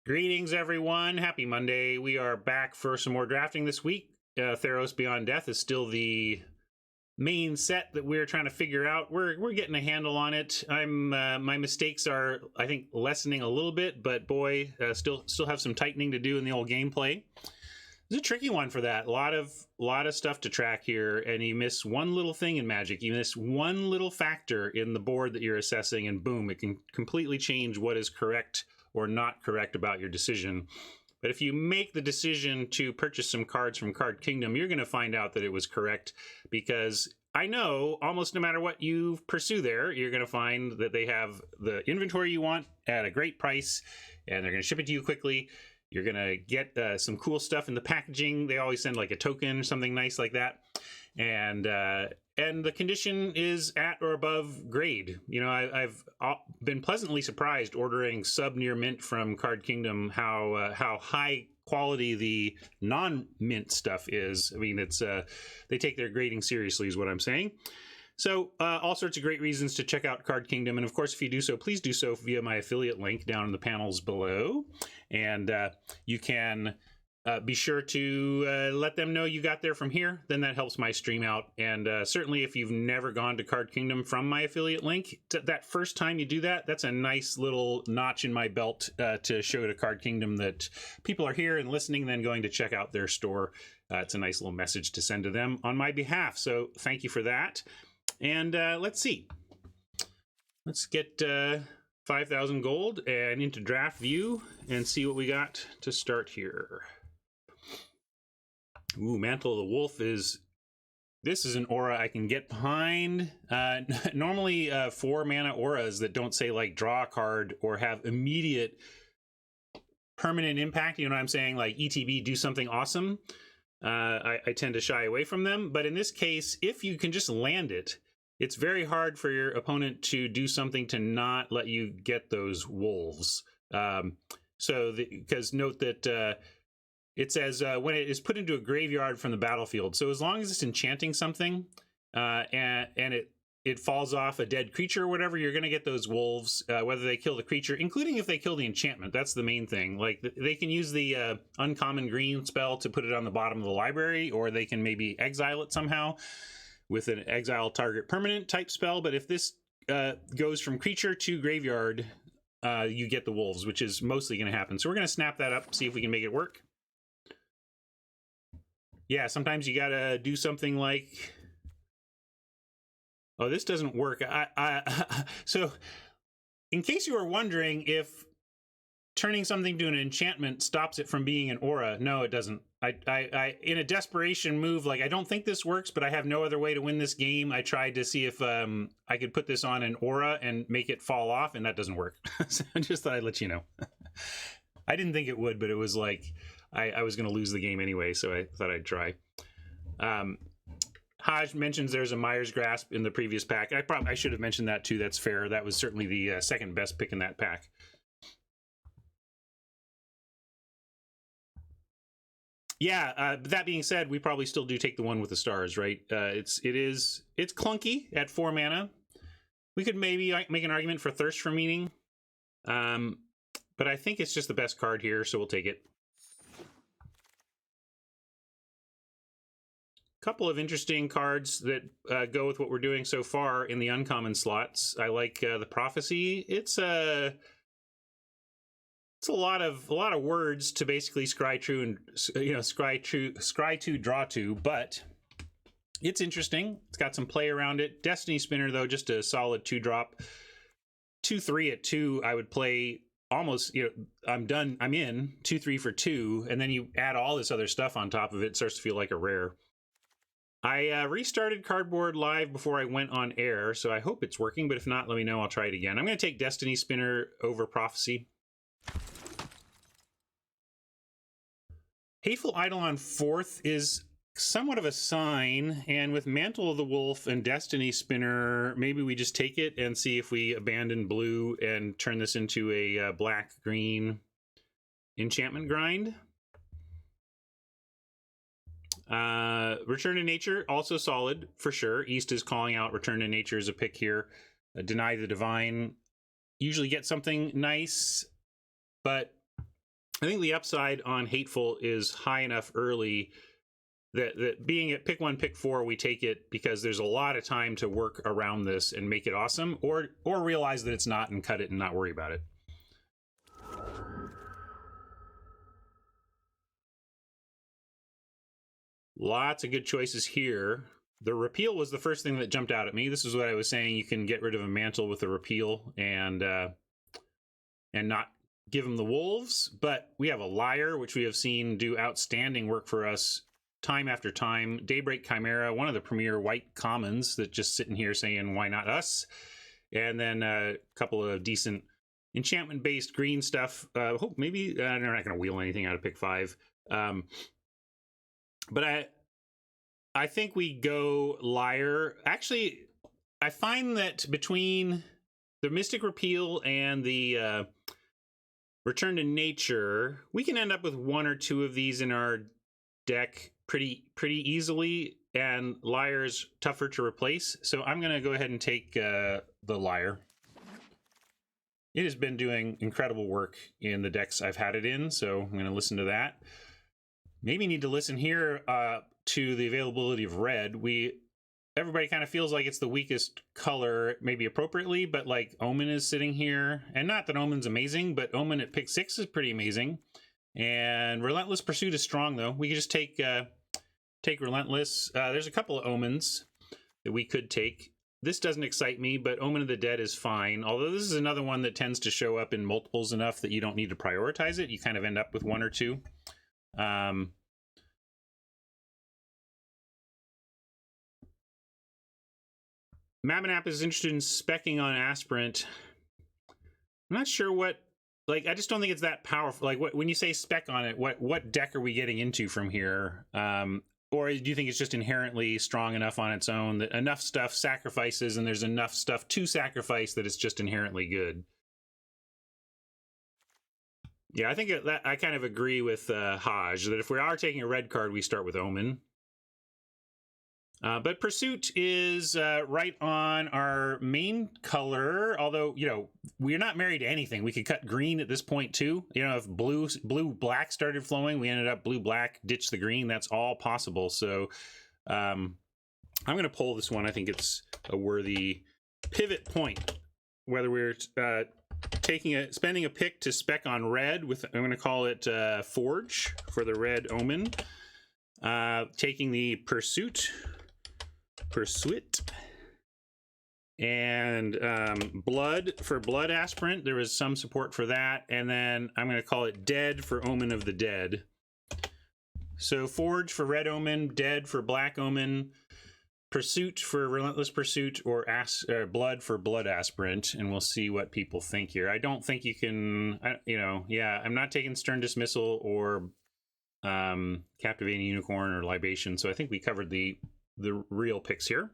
Greetings, everyone. Happy Monday. We are back for some more drafting this week. Theros Beyond Death is still the main set that we're trying to figure out. We're getting a handle on it. My mistakes are, I think, lessening a little bit, but boy, still have some tightening to do in the old gameplay. It's a tricky one for that. A lot of stuff to track here, and you miss one little thing in Magic. You miss one little factor in the board that you're assessing, and boom, it can completely change what is correct or not correct about your decision. But if you make the decision to purchase some cards from Card Kingdom, you're going to find out that it was correct, because I know almost no matter what you pursue there, you're going to find that they have the inventory you want at a great price, and they're going to ship it to you quickly. You're going to get some cool stuff in the packaging. They always send like a token or something nice like that. And the condition is at or above grade. You know, I've been pleasantly surprised ordering sub near mint from Card Kingdom how high quality the non-mint stuff is. I mean, it's they take their grading seriously is what I'm saying. So all sorts of great reasons to check out Card Kingdom. And of course, if you do so, please do so via my affiliate link down in the panels below. And you can be sure to let them know you got there from here. Then that helps my stream out. And certainly if you've never gone to Card Kingdom from my affiliate link, that first time you do that, that's a nice little notch in my belt to show to Card Kingdom that people are here and listening, and then going to check out their store. It's a nice little message to send to them on my behalf. So thank you for that. And let's see. Let's get 5,000 gold and into draft view and see what we got to start here. Ooh, Mantle of the Wolf is... This is an aura I can get behind. Normally 4 mana auras that don't say like draw a card or have immediate permanent impact. You know what I'm saying? Like ETB, do something awesome. I tend to shy away from them. But in this case, if you can just land it, it's very hard for your opponent to do something to not let you get those wolves. Because note that it says when it is put into a graveyard from the battlefield. So as long as it's enchanting something and it falls off a dead creature or whatever, you're going to get those wolves, whether they kill the creature, including if they kill the enchantment. That's the main thing. Like they can use the uncommon green spell to put it on the bottom of the library, or they can maybe exile it somehow with an exile target permanent type spell. But if this goes from creature to graveyard, you get the wolves, which is mostly going to happen. So we're going to snap that up, see if we can make it work. Yeah, sometimes you got to do something like... Oh, this doesn't work. So, in case you were wondering if turning something to an enchantment stops it from being an aura, no, it doesn't. I in a desperation move, like I don't think this works, but I have no other way to win this game. I tried to see if I could put this on an aura and make it fall off, and that doesn't work. So I just thought I'd let you know. I didn't think it would, but it was like I was going to lose the game anyway, so I thought I'd try. Haj mentions there's a Myers Grasp in the previous pack. I should have mentioned that too. That's fair. That was certainly the second best pick in that pack. Yeah, that being said, we probably still do take the one with the stars, right? It's clunky at 4 mana. We could maybe make an argument for Thirst for Meaning, but I think it's just the best card here, so we'll take it. Couple of interesting cards that go with what we're doing so far in the uncommon slots. I like the Prophecy. It's a lot of words to basically scry true and scry two, draw two, but it's interesting. It's got some play around it. Destiny Spinner though, just a solid 2-drop. 2/3 at 2. I would play almost. I'm done. I'm in 2/3 for 2, and then you add all this other stuff on top of it. It starts to feel like a rare. I restarted Cardboard Live before I went on air, so I hope it's working, but if not, let me know. I'll try it again. I'm going to take Destiny Spinner over Prophecy. Hateful Eidolon 4th is somewhat of a sign, and with Mantle of the Wolf and Destiny Spinner, maybe we just take it and see if we abandon blue and turn this into a black-green enchantment grind. Return to Nature, also solid for sure. East is calling out Return to Nature as a pick here. Deny the Divine, usually get something nice, but I think the upside on Hateful is high enough early that being at pick 1, pick 4, we take it because there's a lot of time to work around this and make it awesome, or realize that it's not and cut it and not worry about it. Lots of good choices here. The repeal was the first thing that jumped out at me. This is what I was saying. You can get rid of a mantle with a repeal and not give them the wolves, but we have a liar, which we have seen do outstanding work for us time after time. Daybreak Chimera, one of the premier white commons that just sitting here saying, why not us? And then a couple of decent enchantment-based green stuff. Hope maybe they're not going to wheel anything out of pick 5. But I think we go liar. Actually, I find that between the Mystic Repeal and the Return to Nature, we can end up with 1 or 2 of these in our deck pretty easily, and liar's tougher to replace. So I'm going to go ahead and take the liar. It has been doing incredible work in the decks I've had it in, so I'm going to listen to that. Maybe need to listen here to the availability of red. Everybody kind of feels like it's the weakest color, maybe appropriately, but like Omen is sitting here, and not that Omen's amazing, but Omen at pick 6 is pretty amazing. And Relentless Pursuit is strong, though. We could just take Relentless. There's a couple of Omens that we could take. This doesn't excite me, but Omen of the Dead is fine. Although this is another one that tends to show up in multiples enough that you don't need to prioritize it. You kind of end up with 1 or 2. Mamanap is interested in specking on Aspirant. I'm not sure what, like, I just don't think it's that powerful. Like, when you say spec on it, what deck are we getting into from here? Or do you think it's just inherently strong enough on its own that enough stuff sacrifices and there's enough stuff to sacrifice that it's just inherently good? Yeah, I think that I kind of agree with Haj, that if we are taking a red card, we start with Omen. But Pursuit is right on our main color, although, you know, we're not married to anything. We could cut green at this point, too. You know, if blue-black started flowing, we ended up blue-black, ditch the green. That's all possible. So I'm going to pull this one. I think it's a worthy pivot point, whether we're spending a pick to spec on red with, I'm going to call it Forge for the red Omen, taking the Pursuit, and Blood for Blood Aspirant. There was some support for that, and then I'm going to call it Dead for Omen of the Dead. So Forge for Red Omen, Dead for Black Omen, Pursuit for Relentless Pursuit, or Blood for Blood Aspirant, and we'll see what people think here. I don't think you can, I'm not taking Stern Dismissal or Captivating Unicorn or Libation, so I think we covered the real picks here.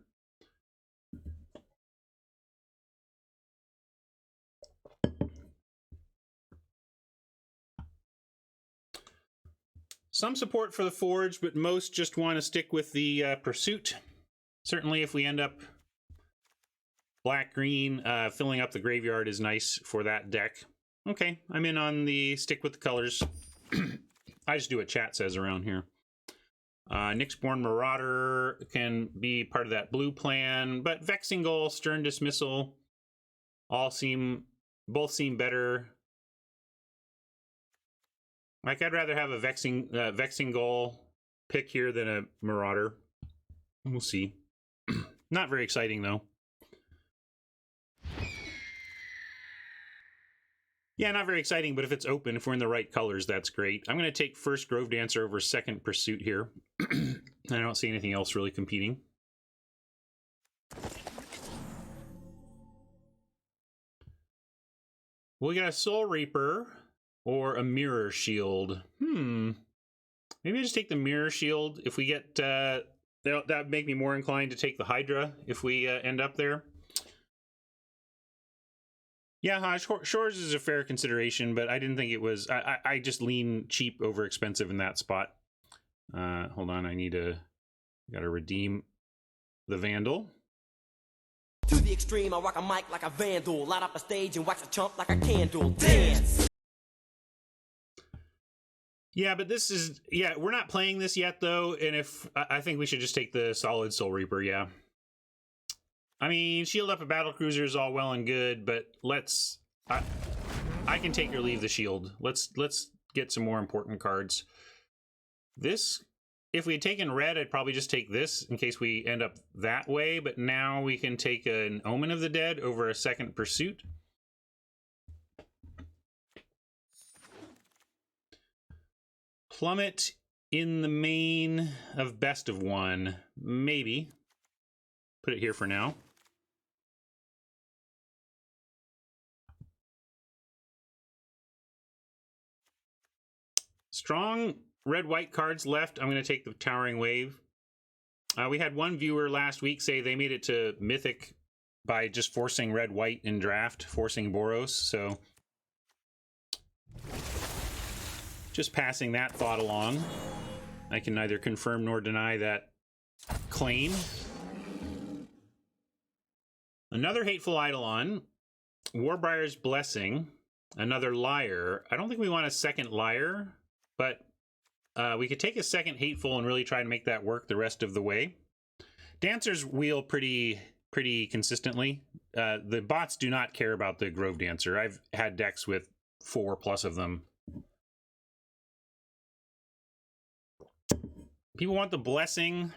Some support for the Forge, but most just want to stick with the Pursuit. Certainly if we end up black-green, filling up the graveyard is nice for that deck. Okay, I'm in on the stick with the colors. I just do what chat says around here. Nyxborn Marauder can be part of that blue plan, but Vexing Goal, Stern Dismissal, both seem better. Like, I'd rather have a Vexing Goal pick here than a Marauder. We'll see. Not very exciting, though. Yeah, not very exciting, but if it's open, if we're in the right colors, that's great. I'm going to take first Grove Dancer over second Pursuit here. I don't see anything else really competing. We got a Soul Reaper or a Mirror Shield. Maybe I just take the Mirror Shield. If we get... that would make me more inclined to take the Hydra if we end up there. Yeah, Shores is a fair consideration, but I didn't think it was... I just lean cheap over expensive in that spot. Hold on, gotta redeem the Vandal. To the extreme, I rock a mic like a vandal. Light up a stage and wax a chump like a candle. Dance! Yeah, but this is, yeah, we're not playing this yet though, and if I think we should just take the solid Soul Reaper. Yeah, I mean, shield up a battle cruiser is all well and good, but let's I can take or leave the shield. Let's get some more important cards. This, if we had taken red, I'd probably just take this in case we end up that way, but now we can take an Omen of the Dead over a Second Pursuit. Plummet in the main of best of one, maybe. Put it here for now. Strong red-white cards left. I'm going to take the Towering Wave. We had one viewer last week say they made it to Mythic by just forcing red-white in draft, forcing Boros, so just passing that thought along. I can neither confirm nor deny that claim. Another Hateful Eidolon, Warbrier's Blessing, another Liar. I don't think we want a second Liar, but we could take a second Hateful and really try to make that work the rest of the way. Dancers wheel pretty consistently. The bots do not care about the Grove Dancer. I've had decks with 4+ of them. People want the Blessing.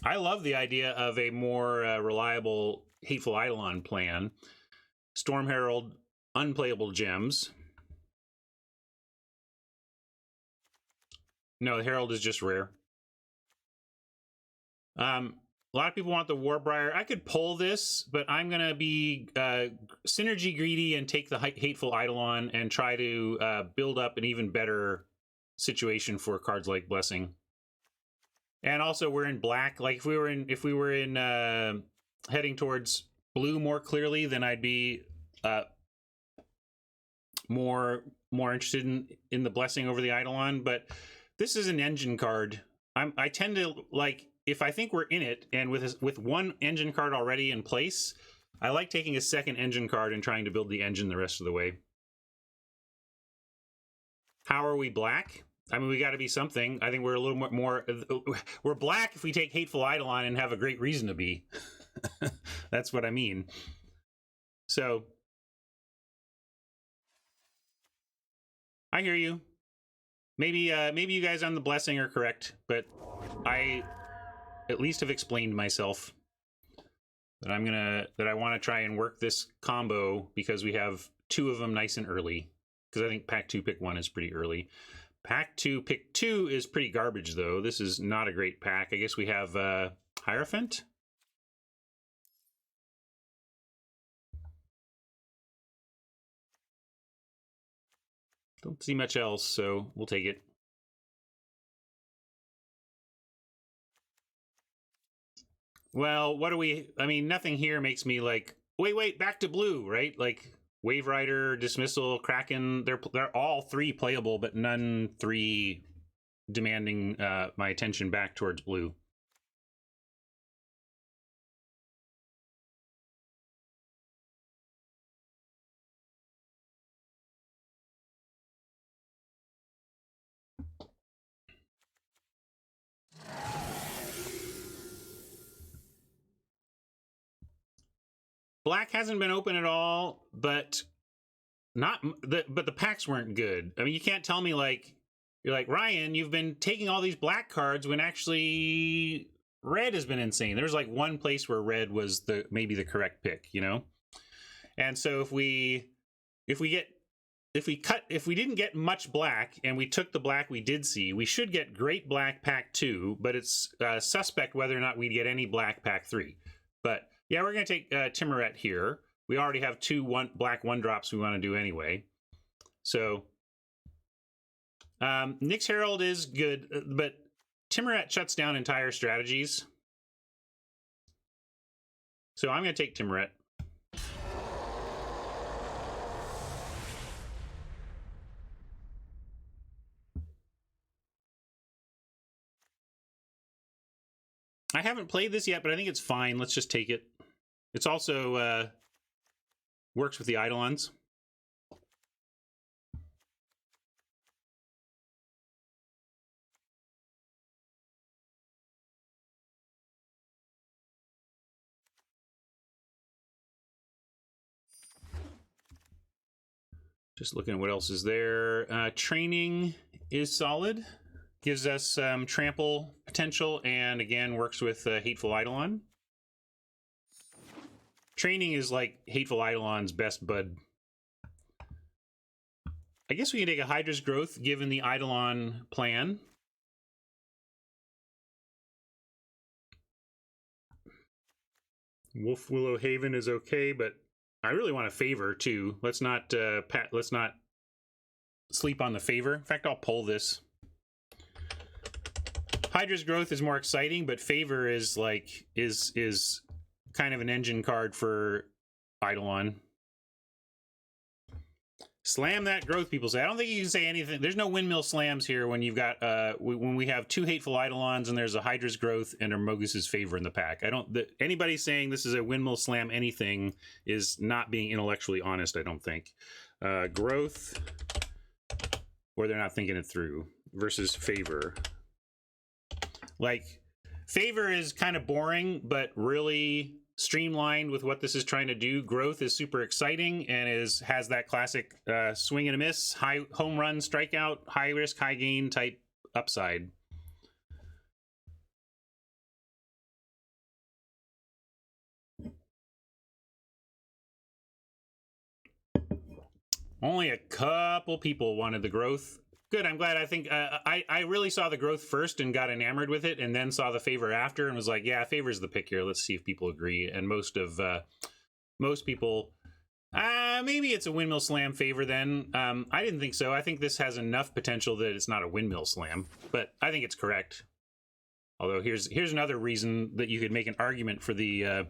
I love the idea of a more reliable Hateful Eidolon plan. Storm Herald, unplayable gems. No, the Herald is just rare. A lot of people want the Warbriar. I could pull this, but I'm going to be synergy greedy and take the Hateful Eidolon and try to build up an even better situation for cards like Blessing. And also, we're in black. Like if we were in heading towards blue more clearly, then I'd be more interested in the Blessing over the Eidolon. But this is an engine card. I tend to like, if I think we're in it and with one engine card already in place, I like taking a second engine card and trying to build the engine the rest of the way. How are we black? I mean, we got to be something. I think we're a little more we're black if we take Hateful Eidolon and have a great reason to be. That's what I mean. So I hear you. Maybe you guys on the Blessing are correct, but I at least have explained myself that I want to try and work this combo because we have 2 of them nice and early. Because I think pack 2 pick 1 is pretty early. Pack 2 pick 2 is pretty garbage though. This is not a great pack. I guess we have Hierophant. Don't see much else, so we'll take it. Well, what do we... I mean, nothing here makes me like, wait, back to blue, right? Like, Wave Rider, Dismissal, Kraken, they're all 3 playable, but none 3 demanding my attention back towards blue. Black hasn't been open at all, but the packs weren't good. I mean, you can't tell me like you're like, Ryan, you've been taking all these black cards when actually red has been insane. There's like one place where red was maybe the correct pick, you know? And so if we didn't get much black and we took the black we did see, we should get great black pack 2, but it's suspect whether or not we'd get any black pack 3. But yeah, we're going to take Timuret here. We already have 2 black 1-drops we want to do anyway. So Nyx Herald is good, but Timuret shuts down entire strategies. So I'm going to take Timuret. I haven't played this yet, but I think it's fine. Let's just take it. It's also works with the Eidolons. Just looking at what else is there. Training is solid. Gives us trample potential, and again, works with Hateful Eidolon. Training is like Hateful Eidolon's best bud. I guess we can take a Hydra's Growth, given the Eidolon plan. Wolf Willow Haven is okay, but I really want a favor too. Let's not sleep on the favor. In fact, I'll pull this. Hydra's Growth is more exciting, but favor is like is kind of an engine card for Eidolon. Slam that growth, people say. I don't think you can say anything. There's no windmill slams here when you've got when we have two Hateful Eidolons and there's a Hydra's Growth and a Mogus's Favor in the pack. Anybody saying this is a windmill slam anything is not being intellectually honest, I don't think. Growth, or they're not thinking it through, versus Favor. Like, Favor is kind of boring, but really streamlined with what this is trying to do. Growth is super exciting and has that classic swing and a miss, high home run, strikeout, high risk, high gain type upside. Only a couple people wanted the growth. Good, I'm glad. I think I really saw the growth first and got enamored with it, and then saw the favor after and was like, yeah, favor's the pick here. Let's see if people agree. And most people, maybe it's a windmill slam favor then. I didn't think so. I think this has enough potential that it's not a windmill slam, but I think it's correct. Although here's another reason that you could make an argument for the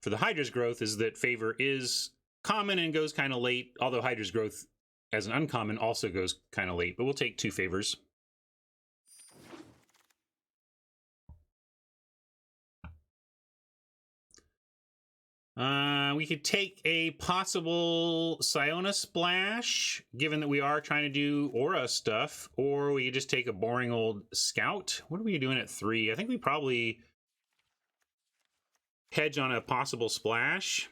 Hydra's Growth is that favor is common and goes kind of late, although Hydra's Growth as an uncommon also goes kind of late, but we'll take two favors. We could take a possible Siona Splash, given that we are trying to do Aura stuff, or we could just take a boring old Scout. What are we doing at 3? I think we probably hedge on a possible Splash,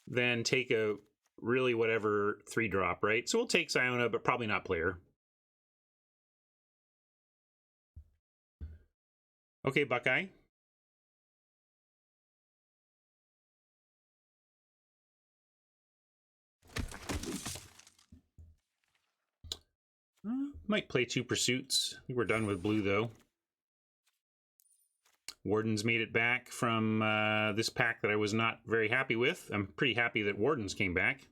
then take a really whatever 3-drop, right? So we'll take Siona, but probably not player. Okay, Buckeye. Might play 2 Pursuits. I think we're done with blue, though. Warden's made it back from this pack that I was not very happy with. I'm pretty happy that Warden's came back.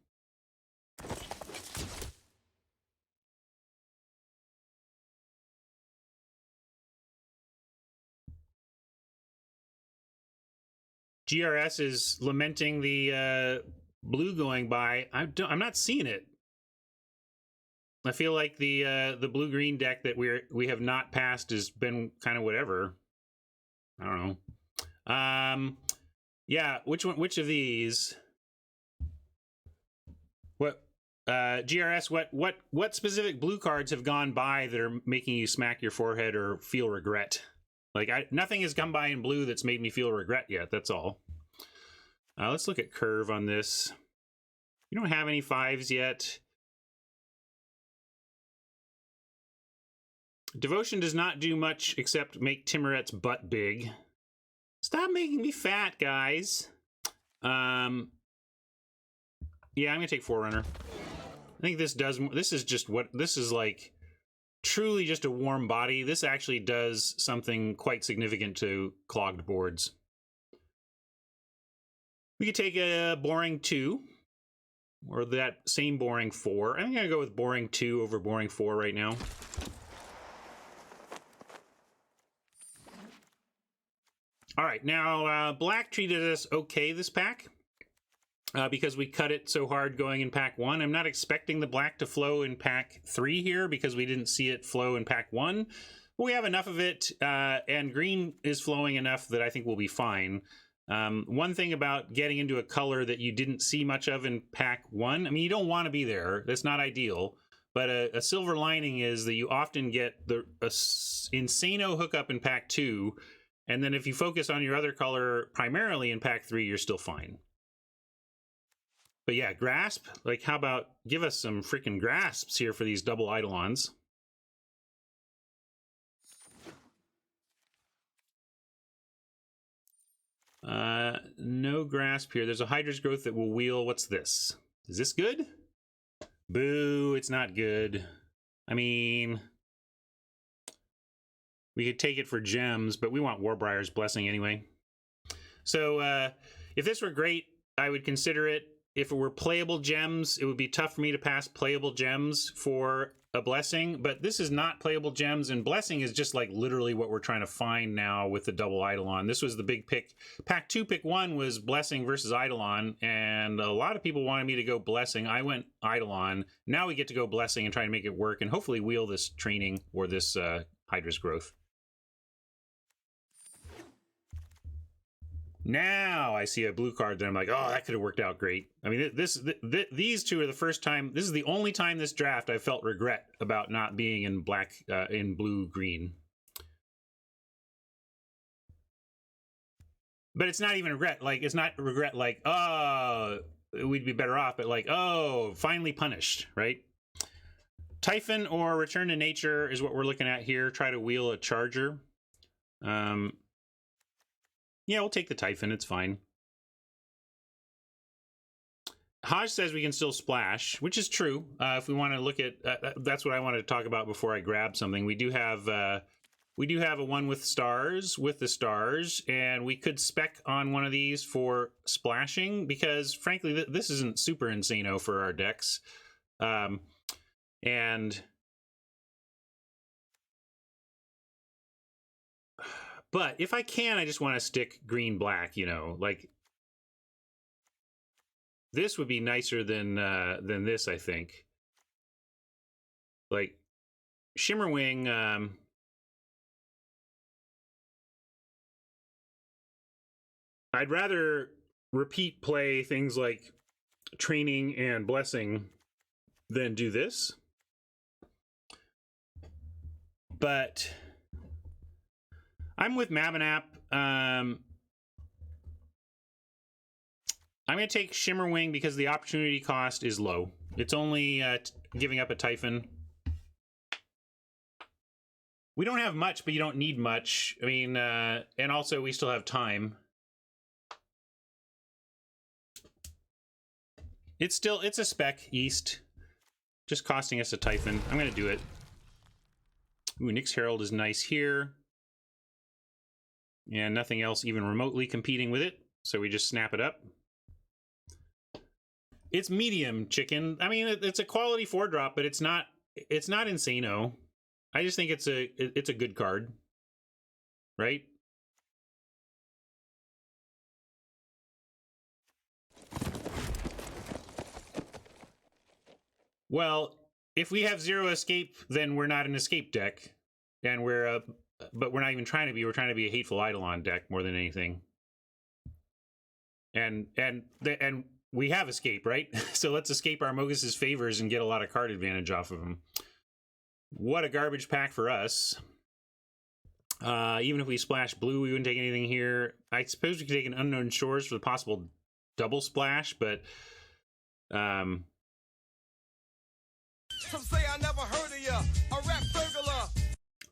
GRS is lamenting the blue going by. I'm not seeing it. I feel like the blue-green deck that we have not passed has been kind of whatever. I don't know. Yeah, which of these? What GRS? What specific blue cards have gone by that are making you smack your forehead or feel regret? Like nothing has come by in blue that's made me feel regret yet. That's all. Let's look at curve on this. You don't have any 5s yet. Devotion does not do much except make Timuret's butt big. Stop making me fat, guys. Yeah, I'm gonna take Forerunner. I think this does. This is like truly just a warm body. This actually does something quite significant to clogged boards. We could take a boring 2, or that same boring 4. I'm gonna go with boring 2 over boring 4 right now. All right, now black treated us okay this pack because we cut it so hard going in pack 1. I'm not expecting the black to flow in pack 3 here because we didn't see it flow in pack 1. But we have enough of it, and green is flowing enough that I think we'll be fine. One thing about getting into a color that you didn't see much of in pack 1, I mean, you don't want to be there. That's not ideal. But a silver lining is that you often get the insano hookup in pack 2, and then if you focus on your other color primarily in pack 3, you're still fine. But yeah, grasp. Like, how about give us some freaking grasps here for these double Eidolons? No grasp here. There's a Hydra's Growth that will wheel. What's this? Is this good? Boo, it's not good. I mean, we could take it for gems, but we want Warbriar's Blessing anyway. So if this were great, I would consider it. If it were playable gems, it would be tough for me to pass playable gems for a blessing, but this is not playable gems, and blessing is just like literally what we're trying to find now with the double Eidolon. This was the big pick. Pack 2, pick 1 was blessing versus Eidolon, and a lot of people wanted me to go blessing. I went Eidolon. Now we get to go blessing and try to make it work and hopefully wheel this training or this Hydra's Growth. Now I see a blue card that I'm like, oh, that could have worked out great. I mean, these two are the first time. This is the only time this draft I felt regret about not being in black, in blue green. But it's not even regret. Like, it's not regret. Like, oh, we'd be better off. But like, oh, finally punished, right? Typhon or Return to Nature is what we're looking at here. Try to wheel a Charger. Yeah, we'll take the Typhon. It's fine. Hodge says we can still splash, which is true. If we want to look at, that's what I wanted to talk about before I grab something. We do have a one with stars, and we could spec on one of these for splashing because, frankly, this isn't super insano for our decks, and. But if I can, I just want to stick green-black, you know, like this would be nicer than this, I think. Like Shimmerwing, I'd rather repeat play things like Training and Blessing than do this. But I'm with Mabinap. I'm going to take Shimmerwing because the opportunity cost is low. It's only giving up a Typhon. We don't have much, but you don't need much. I mean, and also we still have time. It's a spec East, just costing us a Typhon. I'm going to do it. Ooh, Nyx Herald is nice here. And nothing else even remotely competing with it, so we just snap it up. It's medium chicken. I mean, it's a quality 4-drop, but it's not insano. I just think it's a good card, right? Well, if we have 0 escape, then we're not an escape deck, and but we're not even trying to be. We're trying to be a Hateful Eidolon deck more than anything. And we have escape, right? So let's escape Armogus' favors and get a lot of card advantage off of him. What a garbage pack for us. Even if we splash blue, we wouldn't take anything here. I suppose we could take an Unknown Shores for the possible double splash, but Some say I never heard of ya, a rap burglar.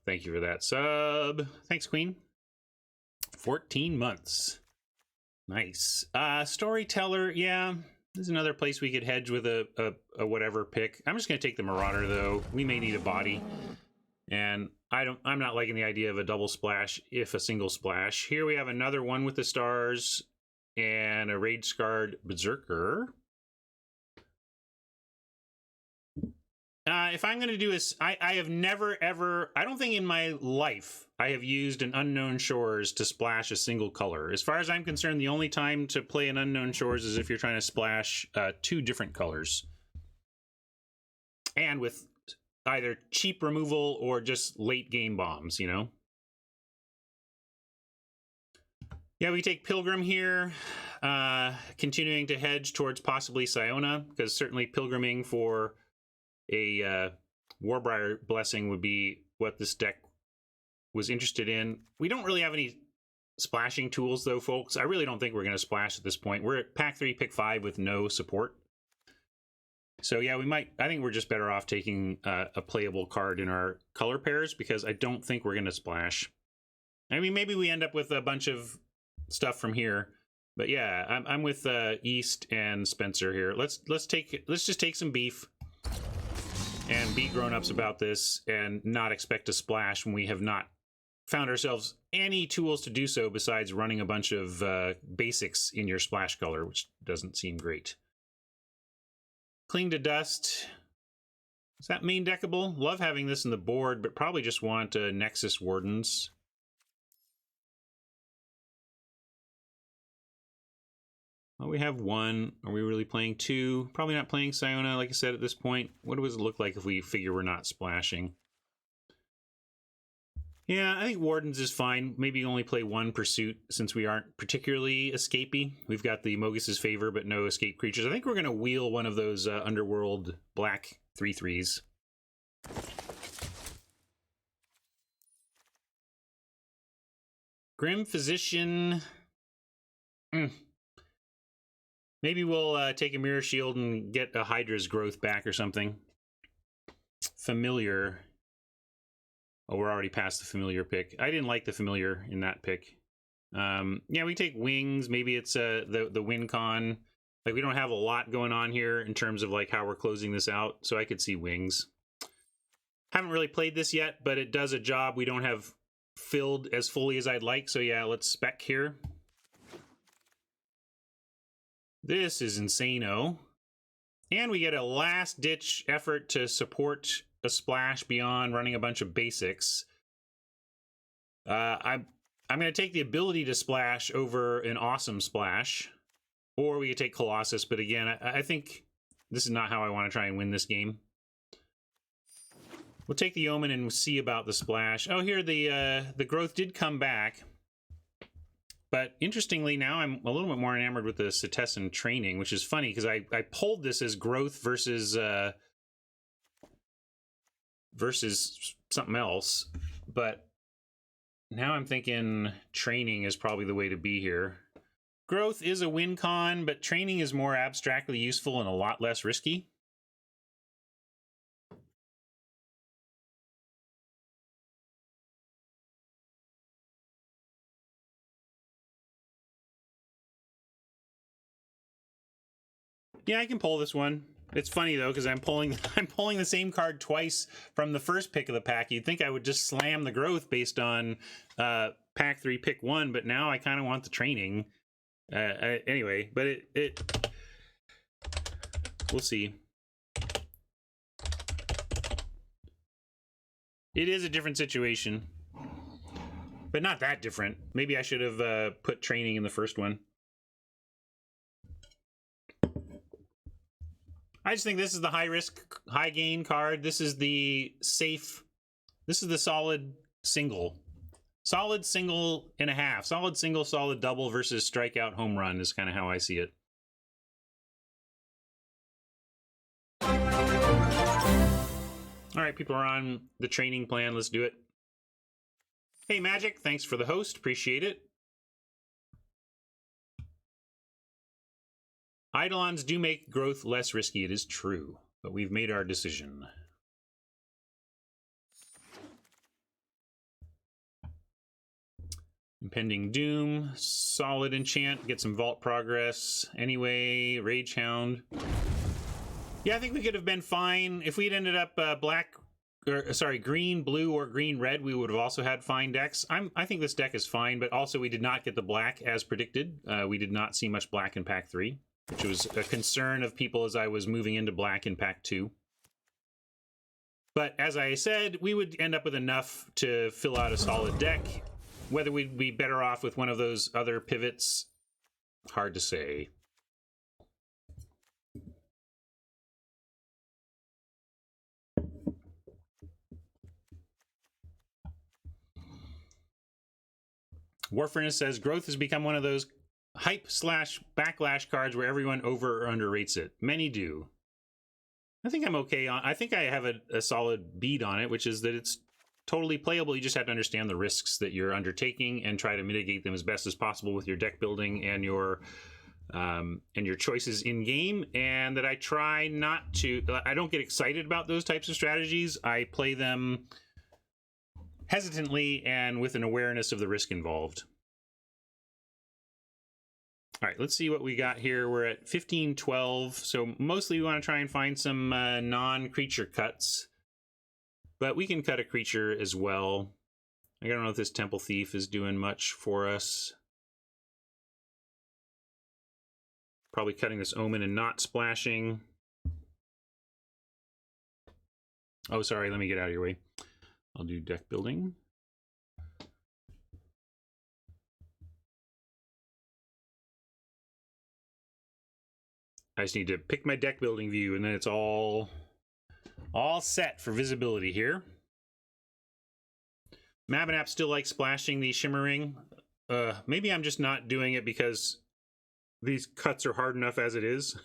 Thank you for that sub. Thanks, Queen. 14 months. Nice. Storyteller, yeah. There's another place we could hedge with a whatever pick. I'm just gonna take the Marauder though. We may need a body. And I'm not liking the idea of a double splash if a single splash. Here we have another one with the stars and a Rage Scarred Berserker. If I'm going to do this, I have never, ever, I don't think in my life I have used an Unknown Shores to splash a single color. As far as I'm concerned, the only time to play an Unknown Shores is if you're trying to splash 2 different colors. And with either cheap removal or just late game bombs, you know? Yeah, we take Pilgrim here, continuing to hedge towards possibly Siona, because certainly Pilgriming for a Warbriar Blessing would be what this deck was interested in. We don't really have any splashing tools, though, folks. I really don't think we're going to splash at this point. We're at pack 3, pick 5 with no support. So yeah, I think we're just better off taking a playable card in our color pairs, because I don't think we're going to splash. I mean, maybe we end up with a bunch of stuff from here, but yeah, I'm with East and Spencer here. Let's just take some beef and be grown-ups about this, and not expect to splash when we have not found ourselves any tools to do so besides running a bunch of basics in your splash color, which doesn't seem great. Cling to Dust. Is that main deckable? Love having this in the board, but probably just want Nexus Wardens. Well, we have one. Are we really playing two? Probably not playing Siona, like I said, at this point. What does it look like if we figure we're not splashing? Yeah, I think Wardens is fine. Maybe only play one Pursuit, since we aren't particularly escapey. We've got the Mogus's Favor, but no escape creatures. I think we're going to wheel one of those Underworld black 3/3s. Grim Physician. Maybe we'll take a Mirror Shield and get a Hydra's Growth back or something. Familiar. Oh, we're already past the Familiar pick. I didn't like the Familiar in that pick. Yeah, we take Wings. Maybe it's the win con. Like, we don't have a lot going on here in terms of like how we're closing this out, so I could see Wings. Haven't really played this yet, but it does a job we don't have filled as fully as I'd like, so yeah, let's spec here. This is insane-o. And we get a last-ditch effort to support a splash beyond running a bunch of basics. I'm going to take the ability to splash over an awesome splash. Or we could take Colossus, but again, I think this is not how I want to try and win this game. We'll take the Omen and see about the splash. Oh, here the growth did come back. But interestingly, now I'm a little bit more enamored with the Cetessan training, which is funny because I pulled this as growth versus something else. But now I'm thinking training is probably the way to be here. Growth is a win con, but training is more abstractly useful and a lot less risky. Yeah, I can pull this one. It's funny though, because I'm pulling the same card twice from the first pick of the pack. You'd think I would just slam the growth based on pack 3, pick 1, but now I kind of want the training. Anyway, but we'll see. It is a different situation, but not that different. Maybe I should have put training in the first one. I just think this is the high risk, high gain card. This is the safe. This is the solid single. Solid single and a half. Solid single, solid double versus strikeout home run is kind of how I see it. All right, people are on the training plan. Let's do it. Hey, Magic, thanks for the host. Appreciate it. Eidolons do make growth less risky, it is true, but we've made our decision. Impending Doom, solid enchant, get some vault progress. Anyway, Rage Hound. Yeah, I think we could have been fine. If we'd ended up green, blue, or green, red, we would have also had fine decks. I think this deck is fine, but also we did not get the black as predicted. We did not see much black in pack 3. Which was a concern of people as I was moving into black in pack 2. But as I said, we would end up with enough to fill out a solid deck. Whether we'd be better off with one of those other pivots, hard to say. Warfurnace says, growth has become one of those hype/backlash cards where everyone over or underrates it. Many do. I think I'm okay on. I think I have a solid beat on it, which is that it's totally playable. You just have to understand the risks that you're undertaking and try to mitigate them as best as possible with your deck building and your and your choices in game, and that I try not to. I don't get excited about those types of strategies. I play them hesitantly and with an awareness of the risk involved. All right, let's see what we got here. We're at 1512, so mostly we want to try and find some non-creature cuts, but we can cut a creature as well. I don't know if this Temple Thief is doing much for us. Probably cutting this Omen and not splashing. Oh, sorry, let me get out of your way. I'll do deck building. I just need to pick my deck building view, and then it's all set for visibility here. Mabinap still likes splashing the Shimmering. Maybe I'm just not doing it because these cuts are hard enough as it is.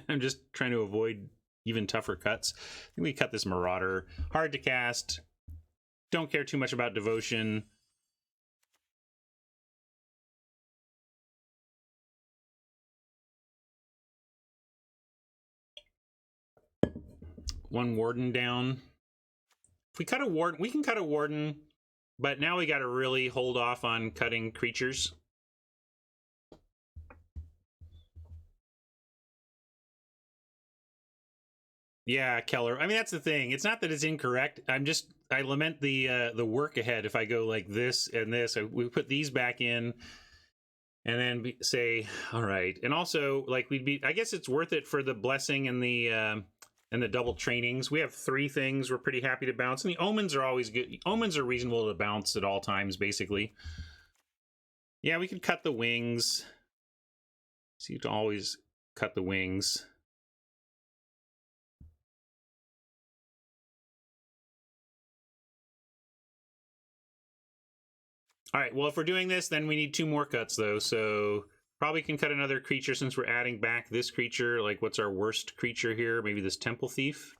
I'm just trying to avoid even tougher cuts. I think we cut this Marauder. Hard to cast. Don't care too much about Devotion. One Warden down. If we cut a Warden, we can cut a Warden, but now we got to really hold off on cutting creatures. Yeah, Keller. I mean, that's the thing. It's not that it's incorrect. I lament the work ahead. If I go like this and this, we put these back in, and then say, all right. And also, like I guess it's worth it for the blessing and the double trainings. We have 3 things we're pretty happy to bounce, and the Omens are always good. Omens are reasonable to bounce at all times, basically. Yeah, we could cut the wings. So you can always cut the wings. All right, well, if we're doing this, then we need 2 more cuts, though. So probably can cut another creature since we're adding back this creature. Like, what's our worst creature here? Maybe this Temple Thief.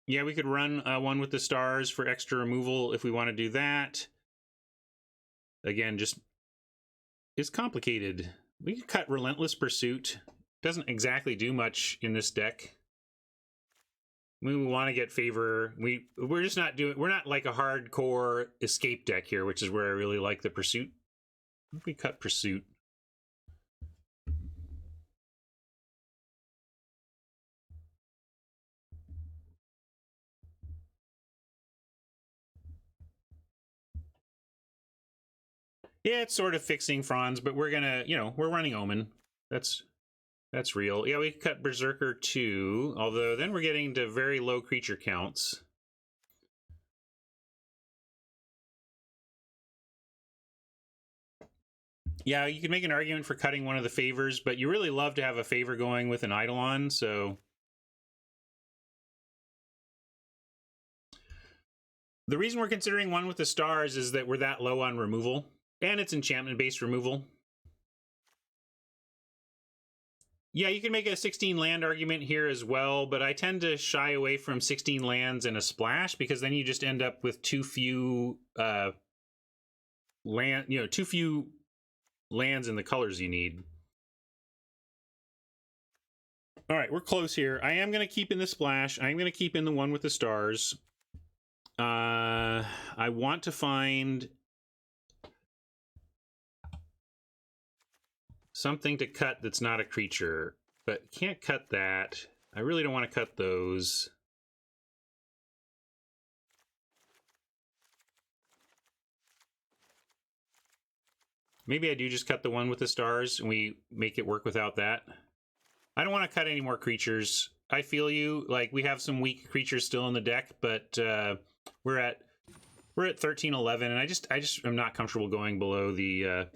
Yeah, we could run one with the stars for extra removal if we want to do that. Again, just it's complicated. We could cut Relentless Pursuit. Doesn't exactly do much in this deck. We want to get favor. We're just not doing. We're not like a hardcore escape deck here, which is where I really like the Pursuit. We cut Pursuit. Yeah, it's sort of fixing Franz, but we're gonna, we're running Omen. That's real. Yeah, we cut Berserker too, although then we're getting to very low creature counts. Yeah, you can make an argument for cutting one of the favors, but you really love to have a favor going with an Eidolon, so... The reason we're considering one with the stars is that we're that low on removal, and it's enchantment-based removal. Yeah, you can make a 16 land argument here as well, but I tend to shy away from 16 lands and a splash because then you just end up with too few too few lands in the colors you need. All right, we're close here. I am going to keep in the splash. I'm going to keep in the one with the stars. I want to find something to cut that's not a creature, but can't cut that. I really don't want to cut those. Maybe I do just cut the one with the stars and we make it work without that. I don't want to cut any more creatures. I feel you. Like, we have some weak creatures still in the deck, but we're at 13-11, and I just am not comfortable going below the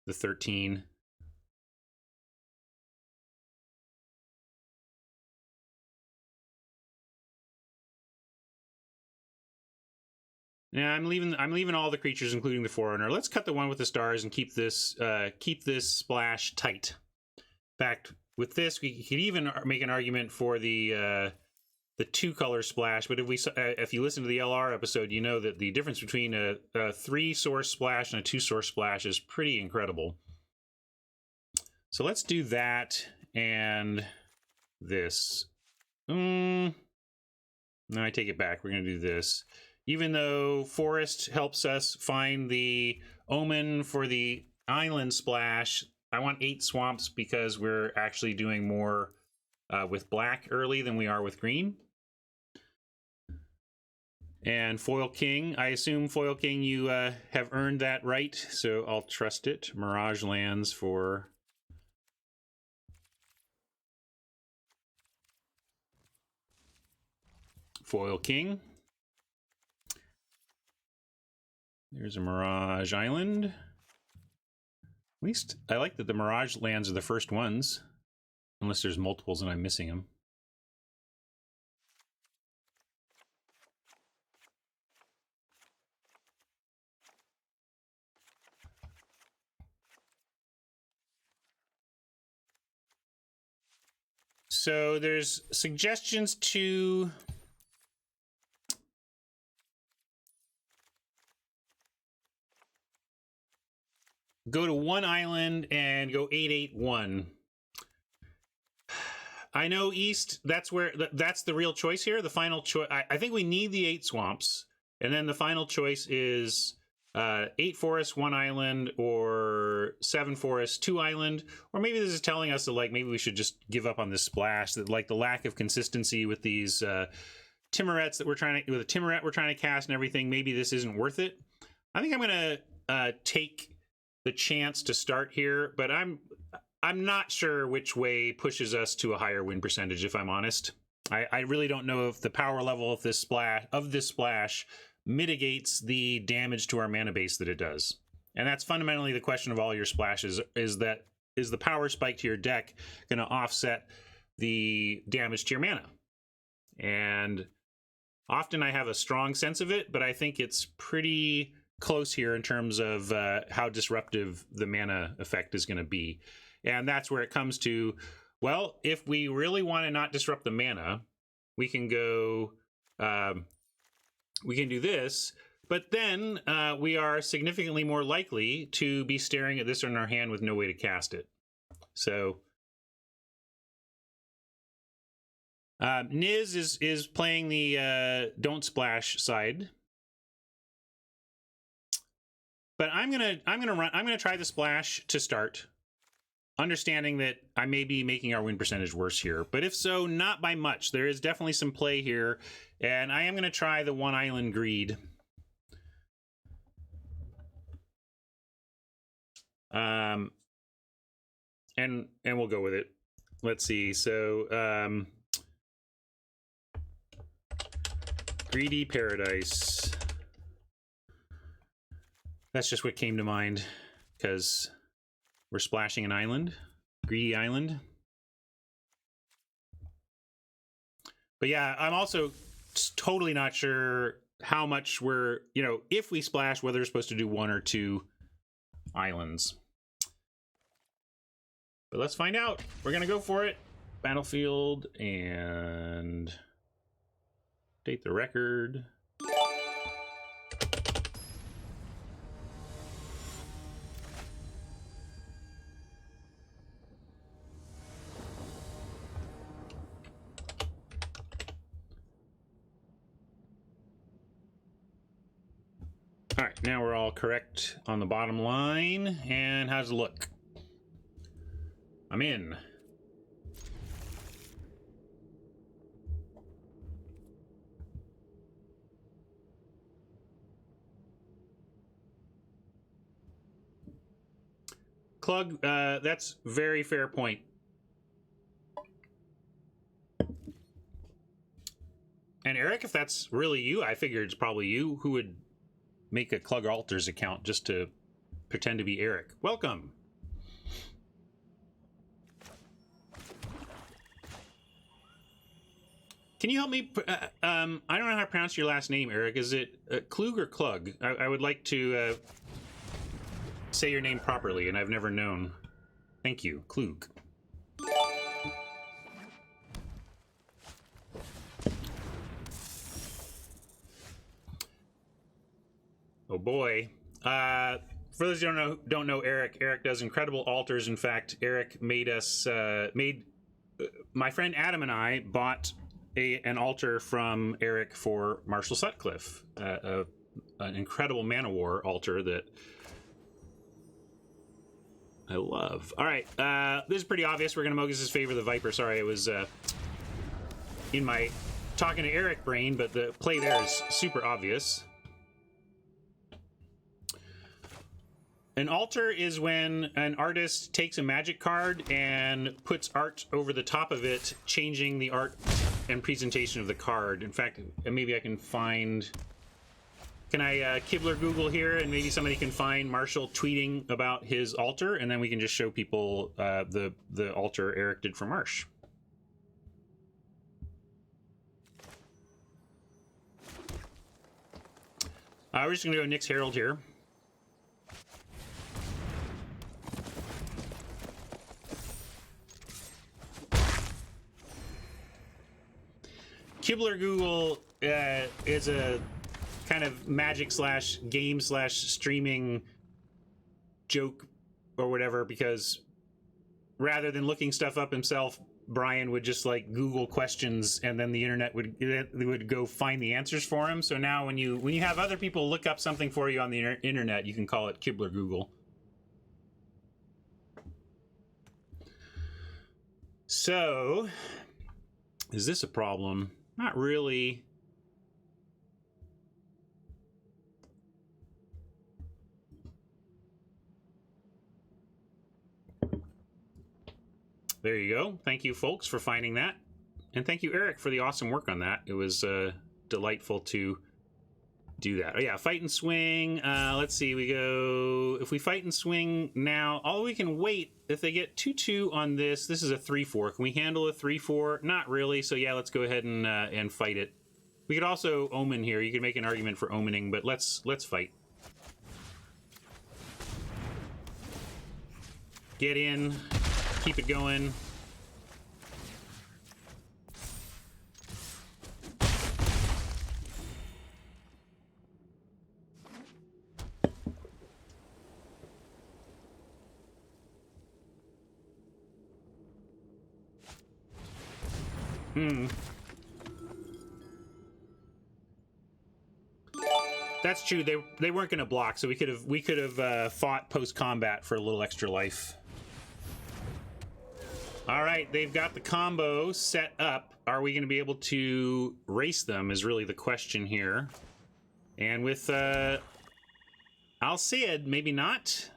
13. Yeah, I'm leaving all the creatures, including the Forerunner. Let's cut the one with the stars and keep this splash tight. In fact, with this, we could even make an argument for the the 2-color splash, but if you listen to the LR episode, you know that the difference between a 3-source splash and a 2-source splash is pretty incredible. So let's do that and this. No, I take it back. We're going to do this. Even though Forest helps us find the omen for the island splash, I want 8 swamps because we're actually doing more with black early than we are with green. And Foil King, I assume Foil King, you have earned that right, so I'll trust it. Mirage lands for Foil King. There's a Mirage Island. At least I like that the Mirage lands are the first ones, unless there's multiples and I'm missing them. So there's suggestions to go to 1 island and go 8-8-1. I know East, that's the real choice here. The final choice, I think we need the 8 swamps, and then the final choice is 8 forests, 1 island, or 7 forests, 2 island. Or maybe this is telling us that, like, maybe we should just give up on this splash, that, like, the lack of consistency with these Timorets that we're trying to, with a Timoret we're trying to cast and everything, maybe this isn't worth it. I think I'm going to take the chance to start here, but I'm not sure which way pushes us to a higher win percentage, if I'm honest. I really don't know if the power level of this splash mitigates the damage to our mana base that it does. And that's fundamentally the question of all your splashes, is the power spike to your deck going to offset the damage to your mana? And often I have a strong sense of it, but I think it's pretty close here in terms of how disruptive the mana effect is going to be. And that's where it comes to, well, if we really want to not disrupt the mana, we can go, we can do this, but then we are significantly more likely to be staring at this in our hand with no way to cast it. So Niz is playing the don't splash side. But I'm gonna try the splash to start, understanding that I may be making our win percentage worse here. But if so, not by much. There is definitely some play here, and I am gonna try the 1 island greed. And we'll go with it. Let's see. So Greedy Paradise. That's just what came to mind, because we're splashing an island, Greedy Island. But yeah, I'm also totally not sure how much we're, if we splash, whether we're supposed to do 1 or 2 islands. But let's find out. We're going to go for it. Battlefield and update the record. All right, now we're all correct on the bottom line. And how's it look? I'm in. Klug, that's very fair point. And Eric, if that's really you, I figured it's probably you who would make a Klug Altars account just to pretend to be Eric. Welcome. Can you help me? I don't know how to pronounce your last name, Eric. Is it Klug or Klug? I would like to say your name properly, and I've never known. Thank you, Klug. boy. For those who don't know Eric does incredible altars. In fact, Eric made us my friend Adam and I bought an altar from Eric for Marshall Sutcliffe, an incredible Man of War altar that I love. All right, this is pretty obvious. We're going to Mogus's favor the Viper. Sorry, it was in my talking to Eric brain, but the play there is super obvious. An altar is when an artist takes a magic card and puts art over the top of it, changing the art and presentation of the card. In fact, maybe I can find... Can I Kibler Google here, and maybe somebody can find Marshall tweeting about his altar, and then we can just show people the altar Eric did for Marsh. We're just going to go Nick's Herald here. Kibler Google is a kind of magic slash game slash streaming joke or whatever, because rather than looking stuff up himself, Brian would just like Google questions, and then the internet would go find the answers for him. So now when you have other people look up something for you on the internet, you can call it Kibler Google. So, is this a problem? Not really. There you go. Thank you, folks, for finding that. And thank you, Eric, for the awesome work on that. It was delightful to do that. Oh, yeah, fight and swing. Let's see. We go... If we fight and swing now, we can wait. If they get 2-2 on this, this is a 3-4. Can we handle a 3-4? Not really. So, yeah, let's go ahead and fight it. We could also omen here. You could make an argument for omening, but let's fight. Get in. Keep it going. That's true. They weren't going to block, so we could have fought post combat for a little extra life. All right, they've got the combo set up. Are we going to be able to race them is really the question here. And with Al Sayed, maybe not.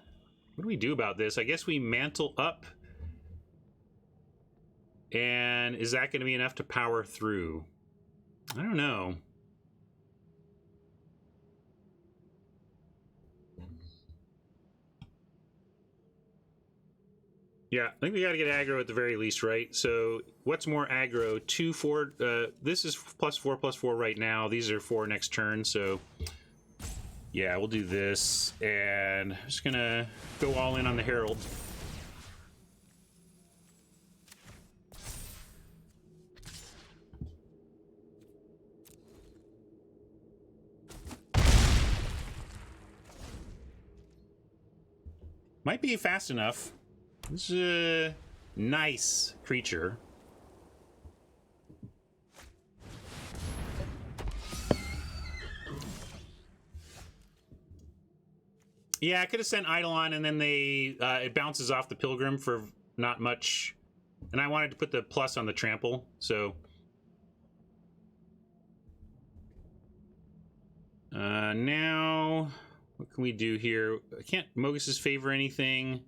What do we do about this? I guess we mantle up. And is that going to be enough to power through? I don't know. Yeah, I think we got to get aggro at the very least, right? So what's more aggro? 2, 4. This is +4/+4 right now. These are 4 next turn. So yeah, we'll do this. And I'm just going to go all in on the Herald. Might be fast enough. This is a nice creature. Yeah, I could have sent Eidolon, and then it bounces off the Pilgrim for not much. And I wanted to put the plus on the trample, so... now... What can we do here? I can't Mogus's favor anything.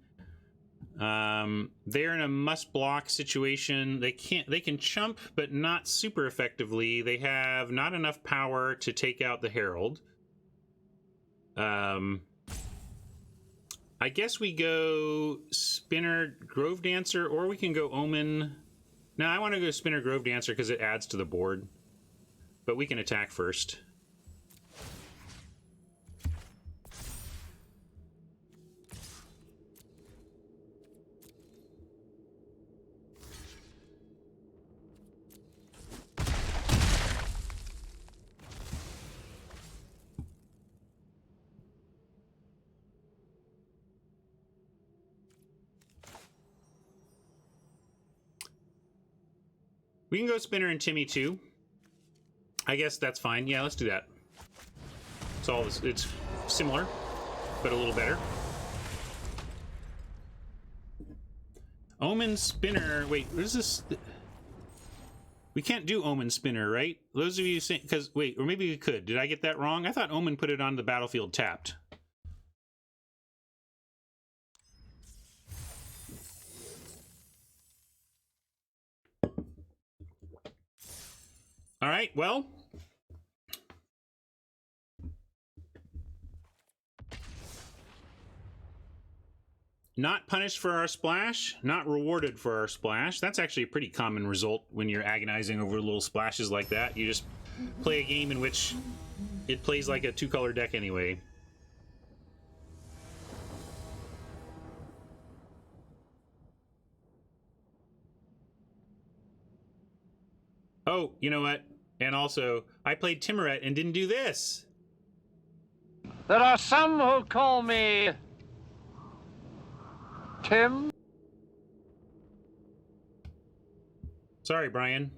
They're in a must block situation. They can chump, but not super effectively. They have not enough power to take out the Herald. I guess we go Spinner Grove Dancer, or we can go Omen. No, I want to go Spinner Grove Dancer because it adds to the board. But we can attack first. We can go Spinner and Timmy too. I guess that's fine. Yeah, let's do that. It's all this. It's similar, but a little better. Omen Spinner. Wait, what is this? We can't do Omen Spinner, right? Those of you saying, because wait, or maybe we could. Did I get that wrong? I thought Omen put it on the battlefield tapped. All right, well. Not punished for our splash, not rewarded for our splash. That's actually a pretty common result when you're agonizing over little splashes like that. You just play a game in which it plays like a two-color deck anyway. Oh, you know what? And also, I played Timuret and didn't do this. There are some who call me Tim. Sorry, Brian.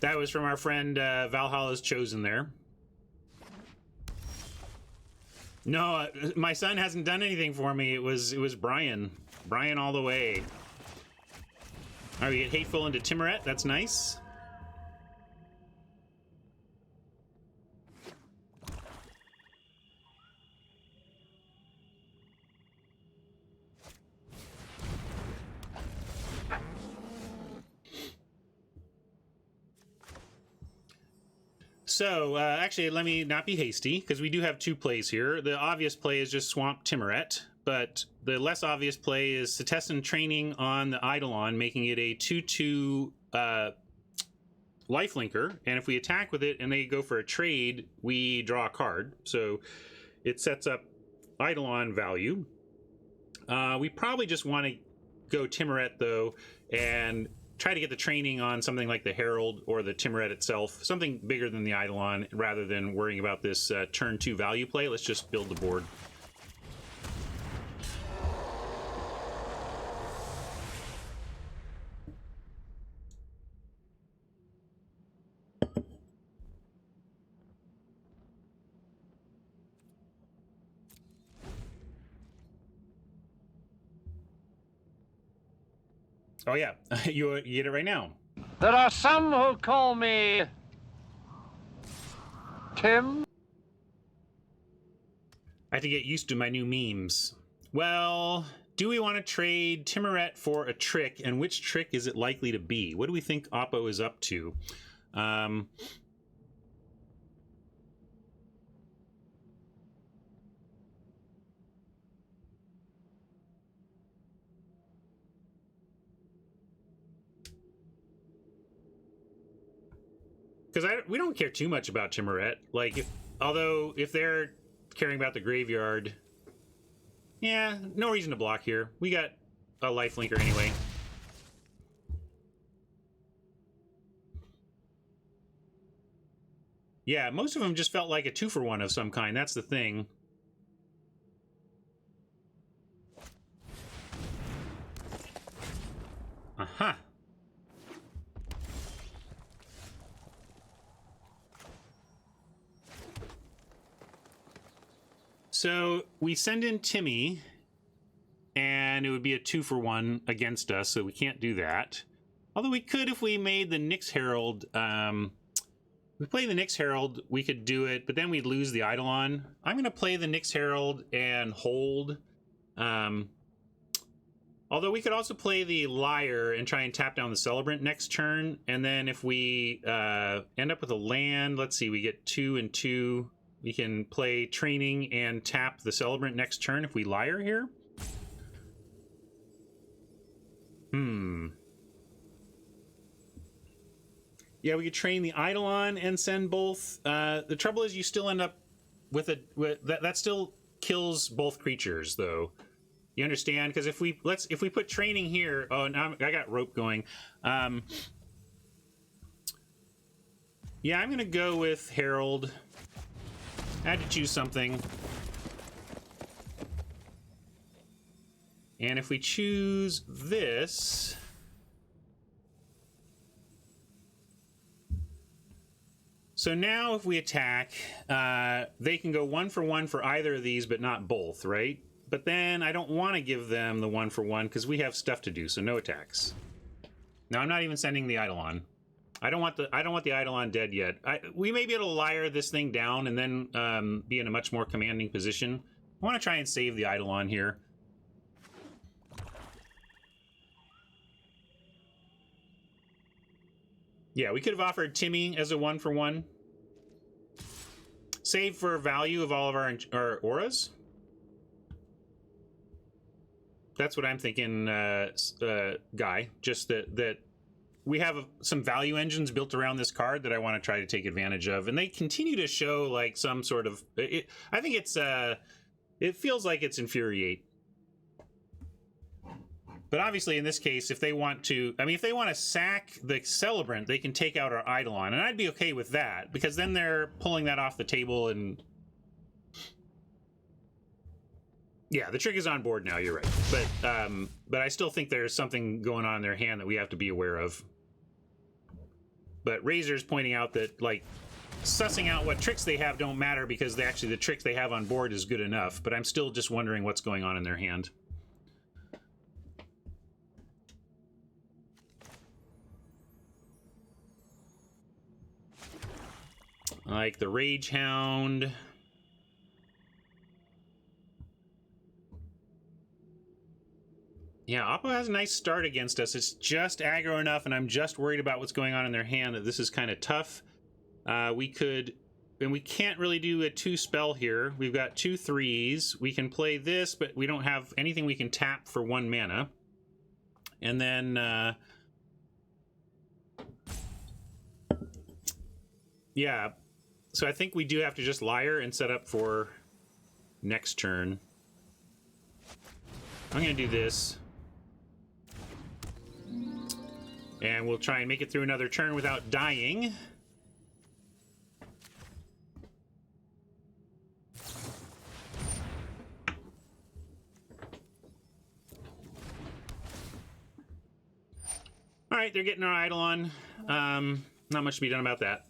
That was from our friend Valhalla's Chosen there. No, my son hasn't done anything for me. It was Brian. Brian all the way. All right, we get Hateful into Timuret. That's nice. So, actually, let me not be hasty, because we do have two plays here. The obvious play is just Swamp Timuret, but the less obvious play is Setessan Training on the Eidolon, making it a 2/2 lifelinker, and if we attack with it and they go for a trade, we draw a card. So it sets up Eidolon value. We probably just want to go Timuret, though, and try to get the training on something like the Herald or the Timuret itself, something bigger than the Eidolon, rather than worrying about this turn 2 value play. Let's just build the board. Oh yeah, you get it right now. There are some who call me Tim. I have to get used to my new memes. Well, do we want to trade Timuret for a trick, and which trick is it likely to be? What do we think Oppo is up to? Because we don't care too much about Timuret. Like, although if they're caring about the graveyard, yeah, no reason to block here. We got a lifelinker anyway. Yeah, most of them just felt like a 2-for-1 of some kind. That's the thing. Aha. So we send in Timmy, and it would be a 2-for-1 against us, so we can't do that. Although we could if we made the Nyx Herald. If we play the Nyx Herald, we could do it, but then we'd lose the Eidolon. I'm going to play the Nyx Herald and hold. Although we could also play the Liar and try and tap down the Celebrant next turn. And then if we end up with a land, let's see, we get 2 and 2. We can play Training and tap the Celebrant next turn if we Liar here. Yeah, we could train the Eidolon and send both. The trouble is you still end up with that still kills both creatures, though. You understand? Because if we put Training here, oh, now I got Rope going. Yeah, I'm gonna go with Herald. I had to choose something. And if we choose this... So now if we attack, they can go 1-for-1 for either of these, but not both, right? But then I don't want to give them the 1-for-1 because we have stuff to do, so no attacks. Now I'm not even sending the Eidolon. I don't want the Eidolon dead yet. We may be able to lyre this thing down and then be in a much more commanding position. I want to try and save the Eidolon here. Yeah, we could have offered Timmy as a 1-for-1. Save for value of all of our auras. That's what I'm thinking, Guy. Just that we have some value engines built around this card that I want to try to take advantage of, and they continue to show like some sort of. I think it's. It feels like it's infuriate. But obviously, in this case, if they want to, I mean, if they want to sack the Celebrant, they can take out our Eidolon, and I'd be okay with that because then they're pulling that off the table and. Yeah, the trick is on board now. You're right, but I still think there's something going on in their hand that we have to be aware of. But Razor's pointing out that like sussing out what tricks they have don't matter because the tricks they have on board is good enough. But I'm still just wondering what's going on in their hand. Like the Rage Hound. Yeah, Oppo has a nice start against us. It's just aggro enough, and I'm just worried about what's going on in their hand, that this is kind of tough. We could... And we can't really do a 2-spell here. We've got 2 3s. We can play this, but we don't have anything we can tap for 1 mana. And then... yeah, so I think we do have to just lyre and set up for next turn. I'm going to do this. And we'll try and make it through another turn without dying. All right, they're getting our Eidolon. Not much to be done about that.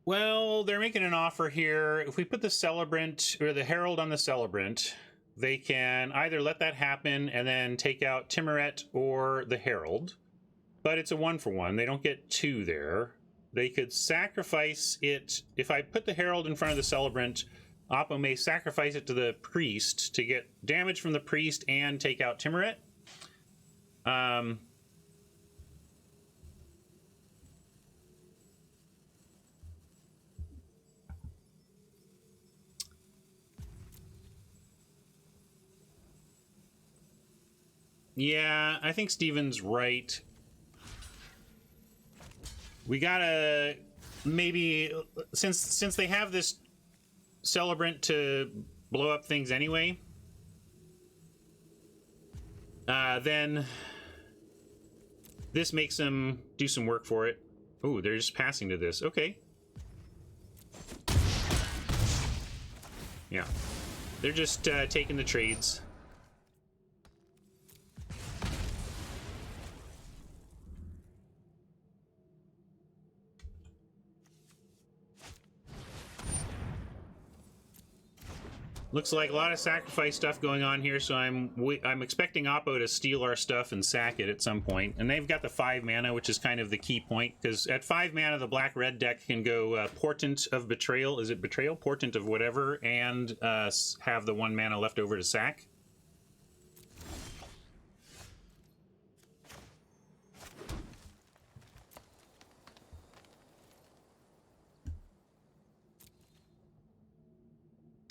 Well, they're making an offer here. If we put the Celebrant or the Herald on the Celebrant, they can either let that happen and then take out Timuret or the Herald. But it's a 1-for-1. They don't get 2 there. They could sacrifice it. If I put the Herald in front of the Celebrant, Oppo may sacrifice it to the Priest to get damage from the Priest and take out Timuret. Yeah, I think Steven's right. We gotta maybe, since they have this Celebrant to blow up things anyway, then this makes them do some work for it. Ooh, they're just passing to this. Okay. Yeah. They're just taking the trades. Looks like a lot of sacrifice stuff going on here, so I'm expecting Oppo to steal our stuff and sack it at some point. And they've got the 5 mana, which is kind of the key point, because at 5 mana, the black-red deck can go Portent of Betrayal. Is it Betrayal? Portent of whatever, and have the 1 mana left over to sack.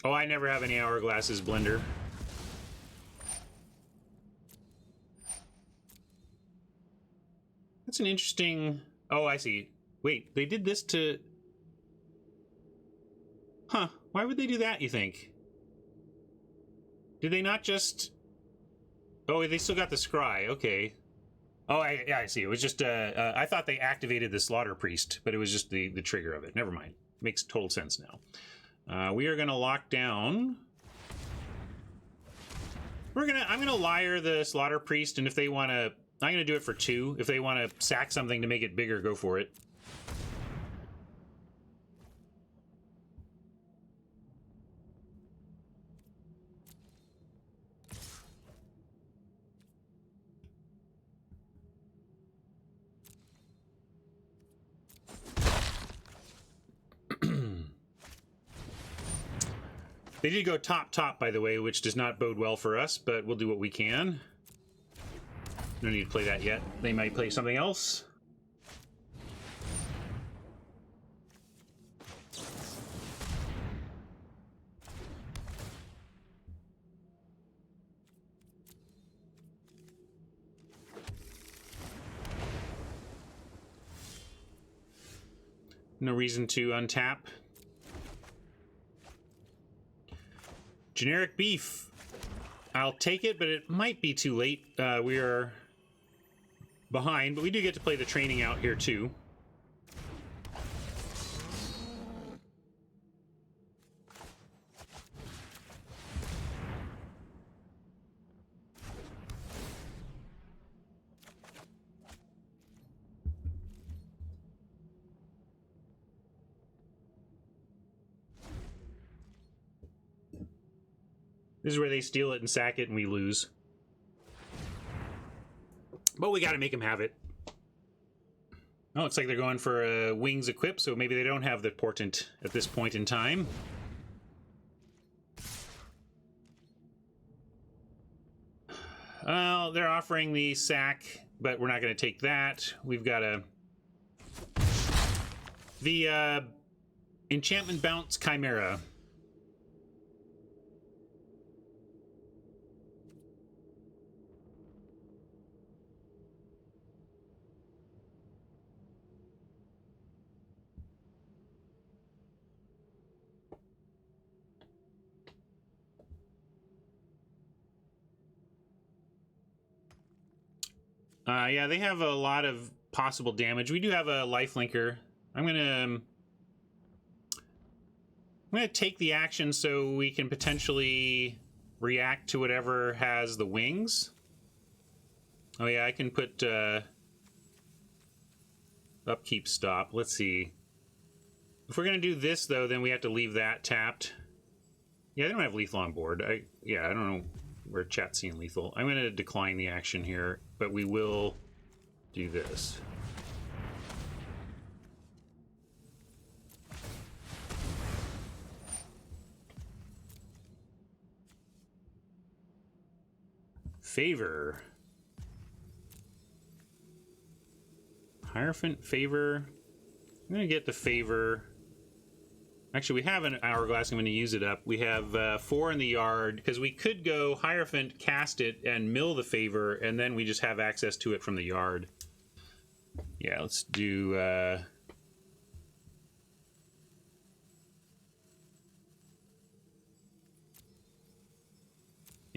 Oh, I never have any hourglasses, Blender. That's an interesting... Oh, I see. Wait, they did this to... Huh. Why would they do that, you think? Did they not just... Oh, they still got the scry. Okay. Oh, yeah, I see. It was just... I thought they activated the Slaughter Priest, but it was just the trigger of it. Never mind. Makes total sense now. We are going to lock down... I'm gonna Lyre the Slaughter Priest, and if they want to... I'm gonna do it for 2. If they want to sack something to make it bigger, go for it. They did go top, by the way, which does not bode well for us, but we'll do what we can. No need to play that yet. They might play something else. No reason to untap. Generic beef. I'll take it, but it might be too late. We are behind, but we do get to play the training out here too. This is where they steal it and sack it and we lose. But we gotta make them have it. Oh, looks like they're going for wings equip, so maybe they don't have the portent at this point in time. Well, they're offering the sack, but we're not going to take that. We've got the enchantment bounce chimera. Yeah, they have a lot of possible damage. We do have a lifelinker. I'm gonna take the action so we can potentially react to whatever has the wings. Oh yeah, I can put upkeep stop. Let's see. If we're gonna do this though, then we have to leave that tapped. Yeah, they don't have lethal on board. I don't know where chat's seeing lethal. I'm gonna decline the action here, but we will do this. Favor. Hierophant favor. I'm gonna get the favor. Actually, we have an hourglass. I'm going to use it up. We have 4 in the yard, because we could go Hierophant, cast it, and mill the favor, and then we just have access to it from the yard. Yeah, let's do... Yeah,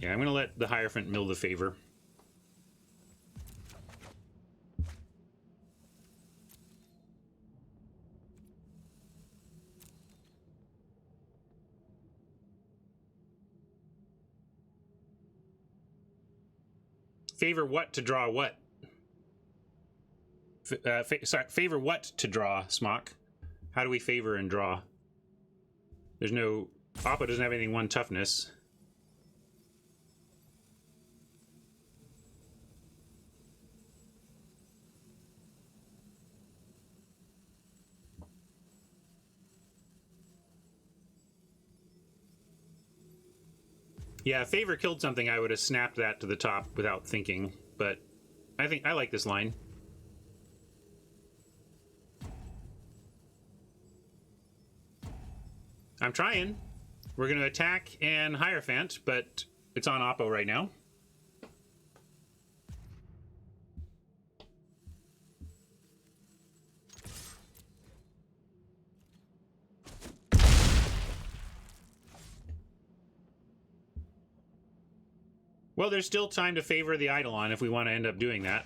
I'm going to let the Hierophant mill the favor. Favor what to draw what? Sorry, favor what to draw, Smock? How do we favor and draw? There's no... Appa doesn't have anything 1 toughness. Yeah, if favor killed something, I would have snapped that to the top without thinking, but I think I like this line. I'm trying. We're going to attack and Hierophant, but it's on Oppo right now. Well, there's still time to favor the Eidolon if we want to end up doing that.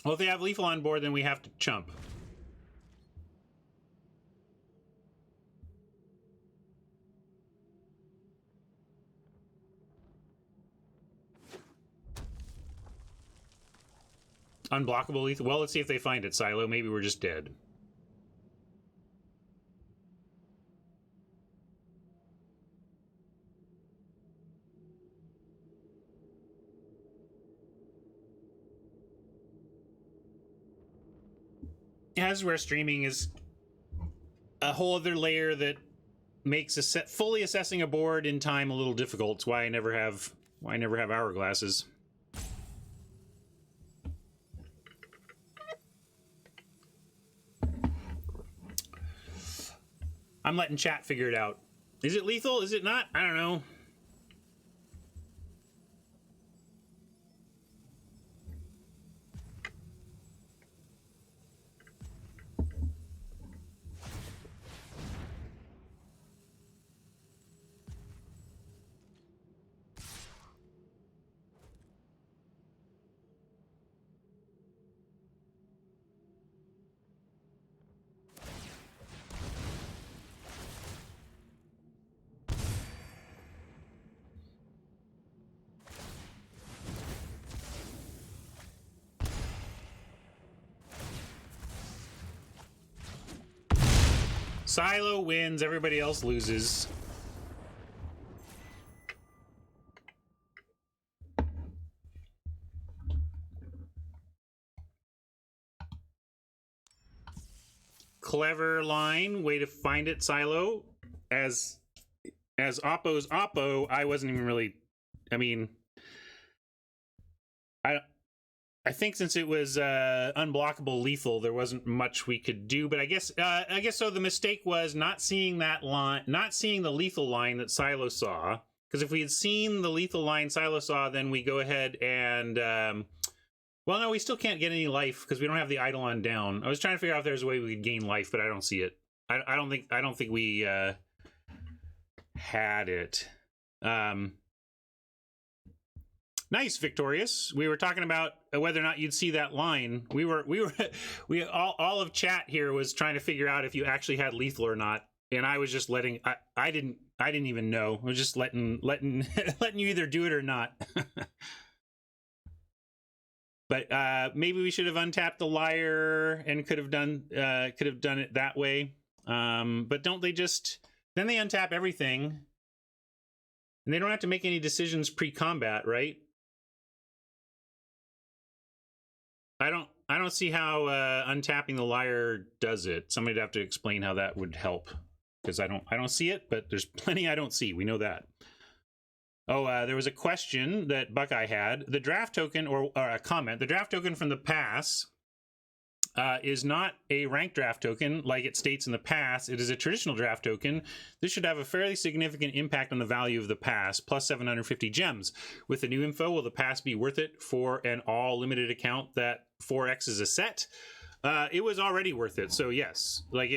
Well, if they have lethal on board, then we have to chump. Unblockable lethal. Well, let's see if they find it, Silo. Maybe we're just dead. As where streaming is a whole other layer that makes fully assessing a board in time a little difficult. It's why I never have hourglasses. I'm letting chat figure it out. Is it lethal? Is it not? I don't know. Silo wins, everybody else loses. Clever line, way to find it, Silo. As Oppo's Oppo, I wasn't even really, I mean, I think since it was unblockable lethal, there wasn't much we could do. But I guess so. The mistake was not seeing that line, not seeing the lethal line that Silo saw. Because if we had seen the lethal line Silo saw, then we go ahead and well, no, we still can't get any life because we don't have the Eidolon down. I was trying to figure out if there's a way we could gain life, but I don't see it. I don't think we had it. Nice, Victorious. We were talking about whether or not you'd see that line. We all of chat here was trying to figure out if you actually had lethal or not, and I was just letting. I didn't even know. I was just letting you either do it or not. But maybe we should have untapped the liar and could have done it that way. But don't they just then they untap everything, and they don't have to make any decisions pre-combat, right? I don't see how untapping the liar does it. Somebody'd have to explain how that would help, because I don't see it, but there's plenty I don't see. We know that. Oh, there was a question that Buckeye had. The draft token, or a comment, the draft token from the pass is not a ranked draft token like it states in the pass. It is a traditional draft token. This should have a fairly significant impact on the value of the pass, plus 750 gems. With the new info, will the pass be worth it for an all limited account that 4x is a set? It was already worth it, so yes. Like,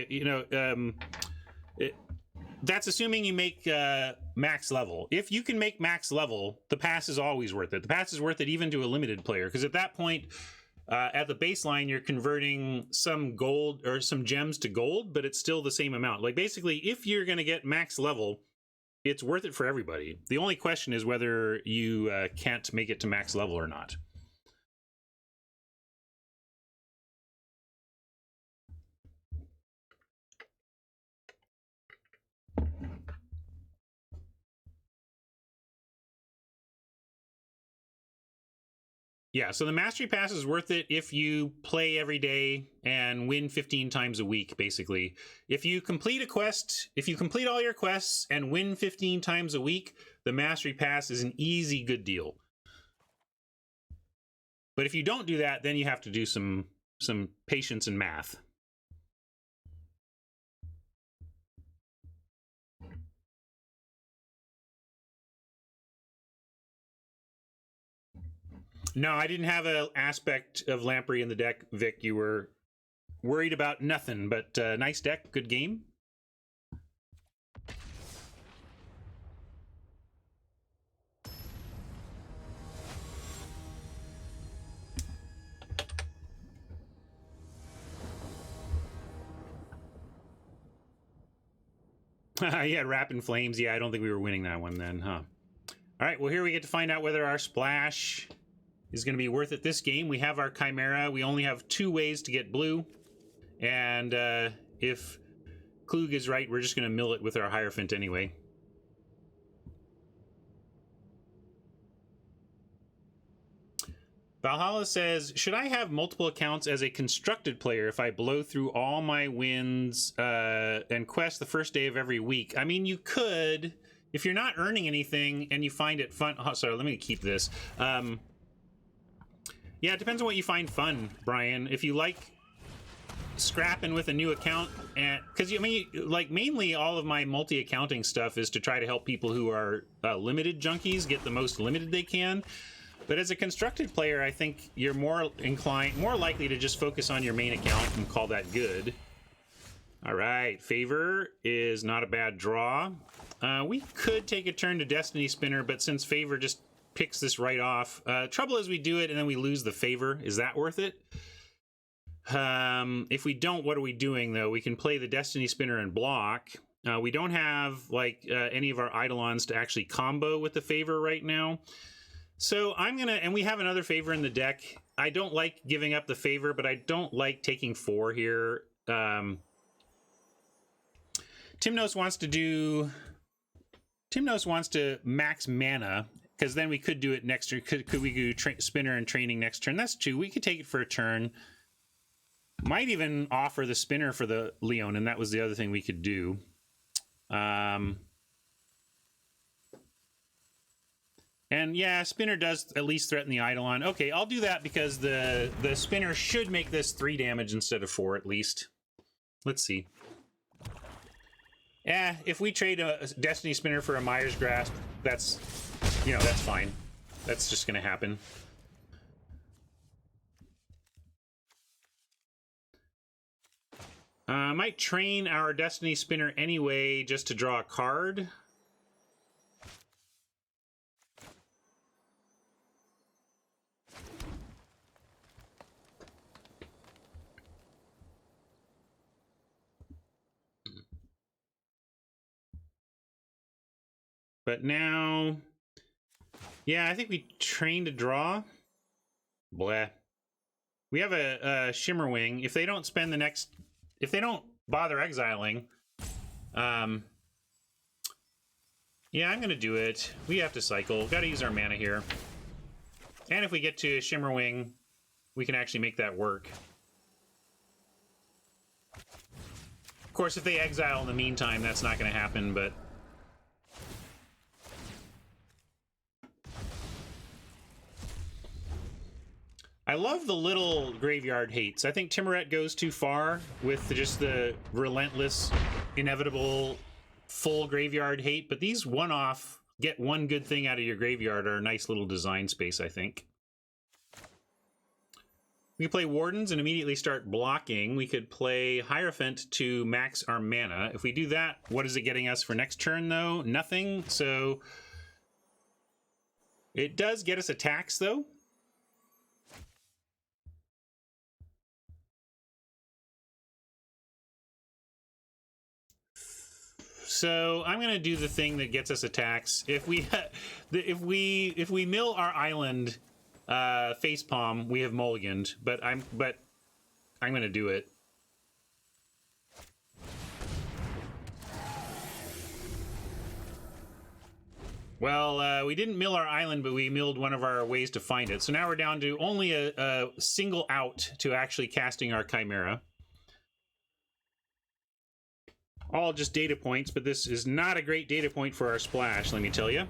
that's assuming you make max level. If you can make max level, the pass is always worth it. The pass is worth it even to a limited player, because at that point, at the baseline, you're converting some gold or some gems to gold, but it's still the same amount. Like, basically, if you're going to get max level, it's worth it for everybody. The only question is whether you can't make it to max level or not. Yeah, so the Mastery Pass is worth it if you play every day and win 15 times a week, basically. If you complete a quest, if you complete all your quests and win 15 times a week, the Mastery Pass is an easy, good deal. But if you don't do that, then you have to do some some patience and math. No, I didn't have an aspect of Lamprey in the deck, Vic. You were worried about nothing, but nice deck, good game. Yeah, Rapid Flames. Yeah, I don't think we were winning that one then, huh? All right, well, here we get to find out whether our splash is going to be worth it this game. We have our Chimera. We only have 2 ways to get blue. And if Klug is right, we're just going to mill it with our Hierophant anyway. Valhalla says, should I have multiple accounts as a constructed player if I blow through all my wins and quest the first day of every week? I mean, you could, if you're not earning anything and you find it fun. Oh, sorry, let me keep this. Yeah, it depends on what you find fun, Brian. If you like scrapping with a new account, and because I mean, like, mainly all of my multi-accounting stuff is to try to help people who are limited junkies get the most limited they can. But as a constructed player, I think you're more likely to just focus on your main account and call that good. All right, Favor is not a bad draw. We could take a turn to Destiny Spinner, but since Favor just picks this right off, trouble is we do it and then we lose the Favor. Is that worth it? If we don't, what are we doing, though? We can play the Destiny Spinner and block. We don't have like any of our Eidolons to actually combo with the Favor right now. So I'm going to, and we have another Favor in the deck. I don't like giving up the Favor, but I don't like taking 4 here. Timnos wants to max mana, because then we could do it next turn. Could we do Spinner and Training next turn? That's true. We could take it for a turn. Might even offer the Spinner for the Leon, and that was the other thing we could do. And yeah, Spinner does at least threaten the Eidolon. Okay, I'll do that because the Spinner should make this 3 damage instead of 4 at least. Let's see. Yeah, if we trade a Destiny Spinner for a Myers Grasp, that's, that's fine. That's just going to happen. I might train our Destiny Spinner anyway just to draw a card. But now, yeah, I think we train to draw. Bleh. We have a Shimmerwing. If they don't spend the next, if they don't bother exiling, yeah, I'm gonna do it. We have to cycle. Got to use our mana here. And if we get to Shimmerwing, we can actually make that work. Of course, if they exile in the meantime, that's not going to happen, but... I love the little graveyard hates. I think Timuret goes too far with just the relentless, inevitable, full graveyard hate, but these one-off, get one good thing out of your graveyard are a nice little design space, I think. We can play Wardens and immediately start blocking. We could play Hierophant to max our mana. If we do that, what is it getting us for next turn, though? Nothing, so... It does get us attacks, though. So I'm gonna do the thing that gets us attacks. If we mill our island facepalm, we have mulliganed. But I'm gonna do it. Well, we didn't mill our island, but we milled one of our ways to find it. So now we're down to only a single out to actually casting our Chimera. All just data points, but this is not a great data point for our splash, let me tell you.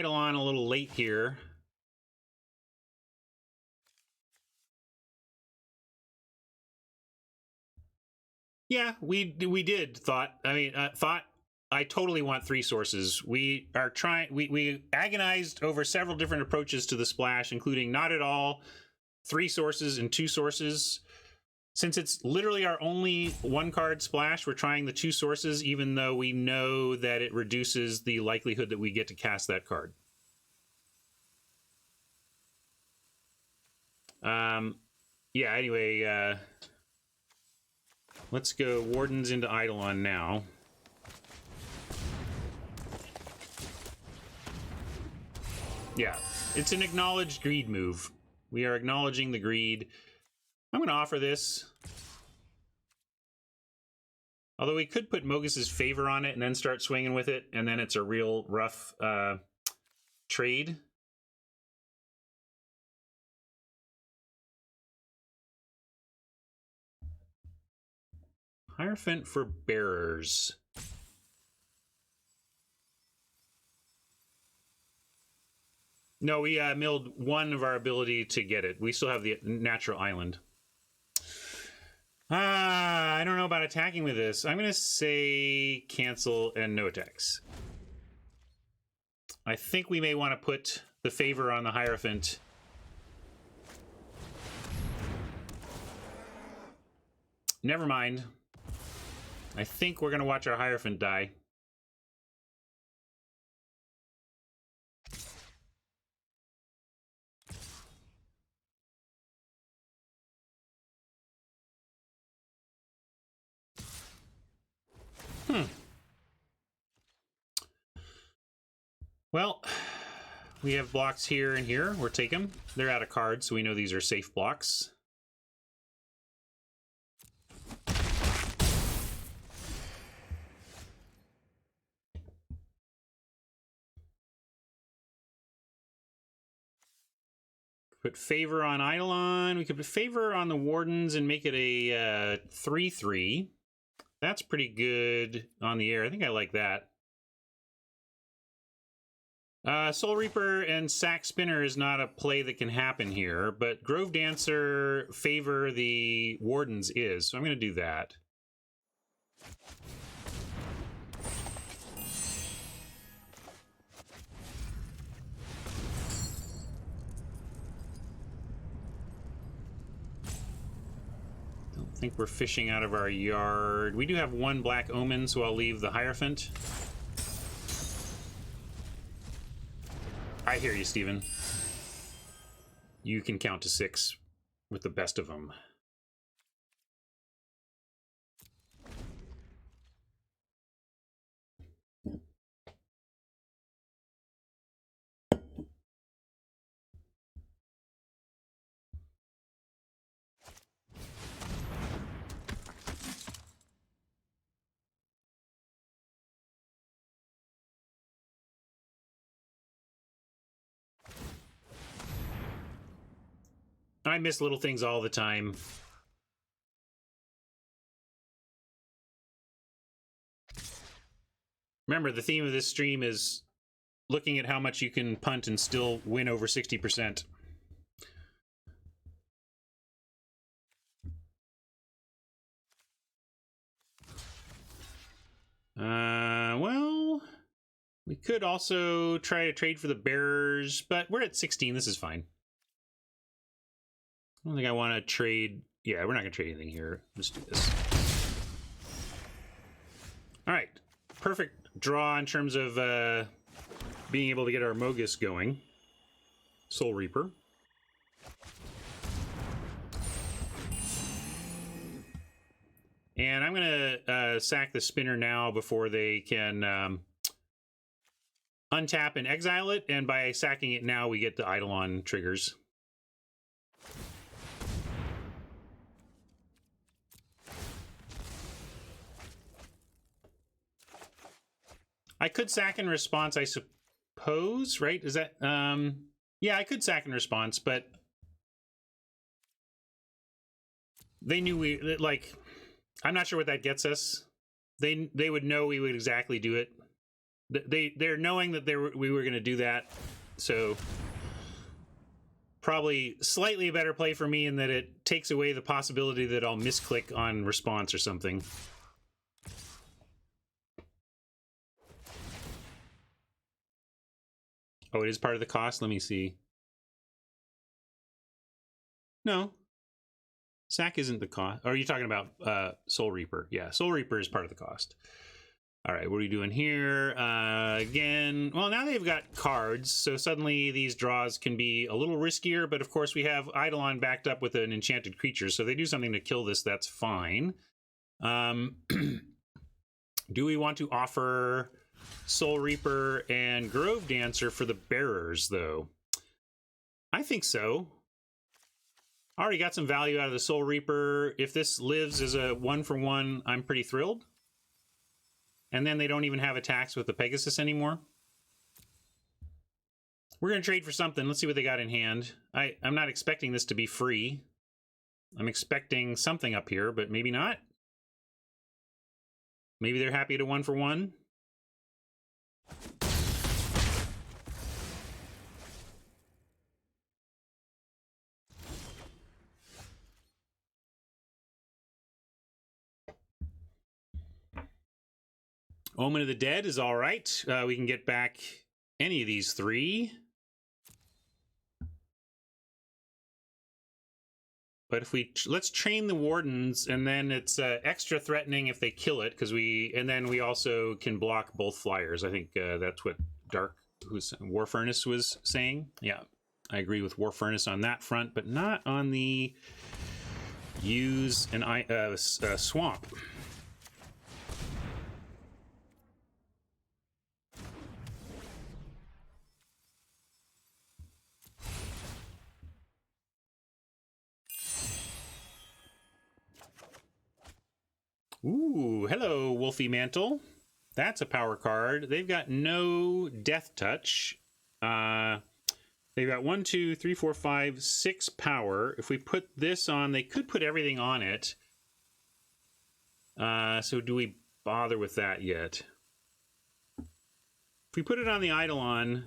Eidolon a little late here. Yeah, we did thought. I mean, thought. I totally want 3 sources. We are trying. We agonized over several different approaches to the splash, including not at all, 3 sources and 2 sources. Since it's literally our only 1-card splash, we're trying the 2 sources, even though we know that it reduces the likelihood that we get to cast that card. Yeah. Anyway. Let's go Wardens into Eidolon now. Yeah, it's an acknowledged greed move. We are acknowledging the greed. I'm going to offer this. Although we could put Mogus's favor on it and then start swinging with it, and then it's a real rough trade. Hierophant for bearers. No, we milled 1 of our ability to get it. We still have the natural island. I don't know about attacking with this. I'm going to say cancel and no attacks. I think we may want to put the favor on the Hierophant. Never mind. I think we're going to watch our Hierophant die. Well, we have blocks here and here. We'll take them. They're out of cards, so we know these are safe blocks. Put favor on Eidolon. We could put favor on the Wardens and make it a 3/3. That's pretty good on the air. I think I like that. Soul Reaper and Sack Spinner is not a play that can happen here, but Grove Dancer favor the Wardens is, so I'm going to do that. Don't think we're fishing out of our yard. We do have 1 Black Omen, so I'll leave the Hierophant. I hear you, Steven. You can count to 6 with the best of them. I miss little things all the time. Remember, the theme of this stream is looking at how much you can punt and still win over 60%. Well, we could also try to trade for the bearers, but we're at 16. This is fine. I don't think I want to trade. Yeah, we're not going to trade anything here. Let's do this. All right. Perfect draw in terms of being able to get our Mogus going. Soul Reaper. And I'm going to sack the Spinner now before they can untap and exile it. And by sacking it now, we get the Eidolon triggers. I could sack in response, I suppose, right? Is that, yeah, I could sack in response, but they knew we, like, I'm not sure what that gets us. They would know we would exactly do it. they're knowing that we were going to do that, so probably slightly a better play for me in that it takes away the possibility that I'll misclick on response or something. Oh, it is part of the cost? Let me see. No. Sack isn't the cost. Or are you talking about Soul Reaper? Yeah, Soul Reaper is part of the cost. All right, what are we doing here? Again, well, now they've got cards, so suddenly these draws can be a little riskier, but of course we have Eidolon backed up with an enchanted creature, so if they do something to kill this, that's fine. Do we want to offer Soul Reaper and Grove Dancer for the bearers, though? I think so. Already got some value out of the Soul Reaper. If this lives as a 1-for-1, I'm pretty thrilled. And then they don't even have attacks with the Pegasus anymore. We're going to trade for something. Let's see what they got in hand. I'm not expecting this to be free. I'm expecting something up here, but maybe not. Maybe they're happy to 1-for-1. Omen of the Dead is all right. We can get back any of these three. But if let's train the Wardens, and then it's extra threatening if they kill it, and then we also can block both flyers. I think that's what War Furnace was saying. Yeah, I agree with War Furnace on that front, but not on the use an swamp. Ooh, hello, Wolfie Mantle. That's a power card. They've got no Death Touch. They've got 1, 2, 3, 4, 5, 6 power. If we put this on, they could put everything on it. So do we bother with that yet? If we put it on the Eidolon,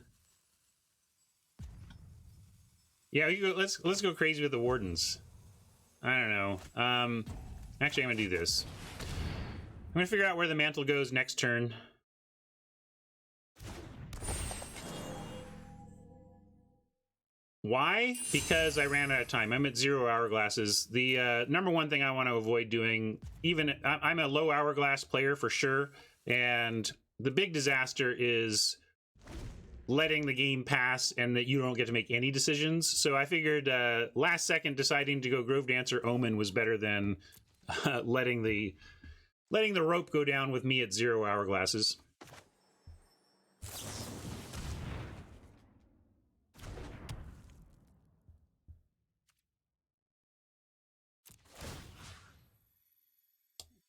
yeah, let's go crazy with the Wardens. I don't know. Actually, I'm gonna do this. I'm gonna figure out where the mantle goes next turn. Why? Because I ran out of time. I'm at 0 hourglasses. The number one thing I want to avoid doing, I'm a low hourglass player for sure, and the big disaster is letting the game pass and that you don't get to make any decisions. So I figured last second deciding to go Grove Dancer Omen was better than letting the rope go down with me at 0 hourglasses.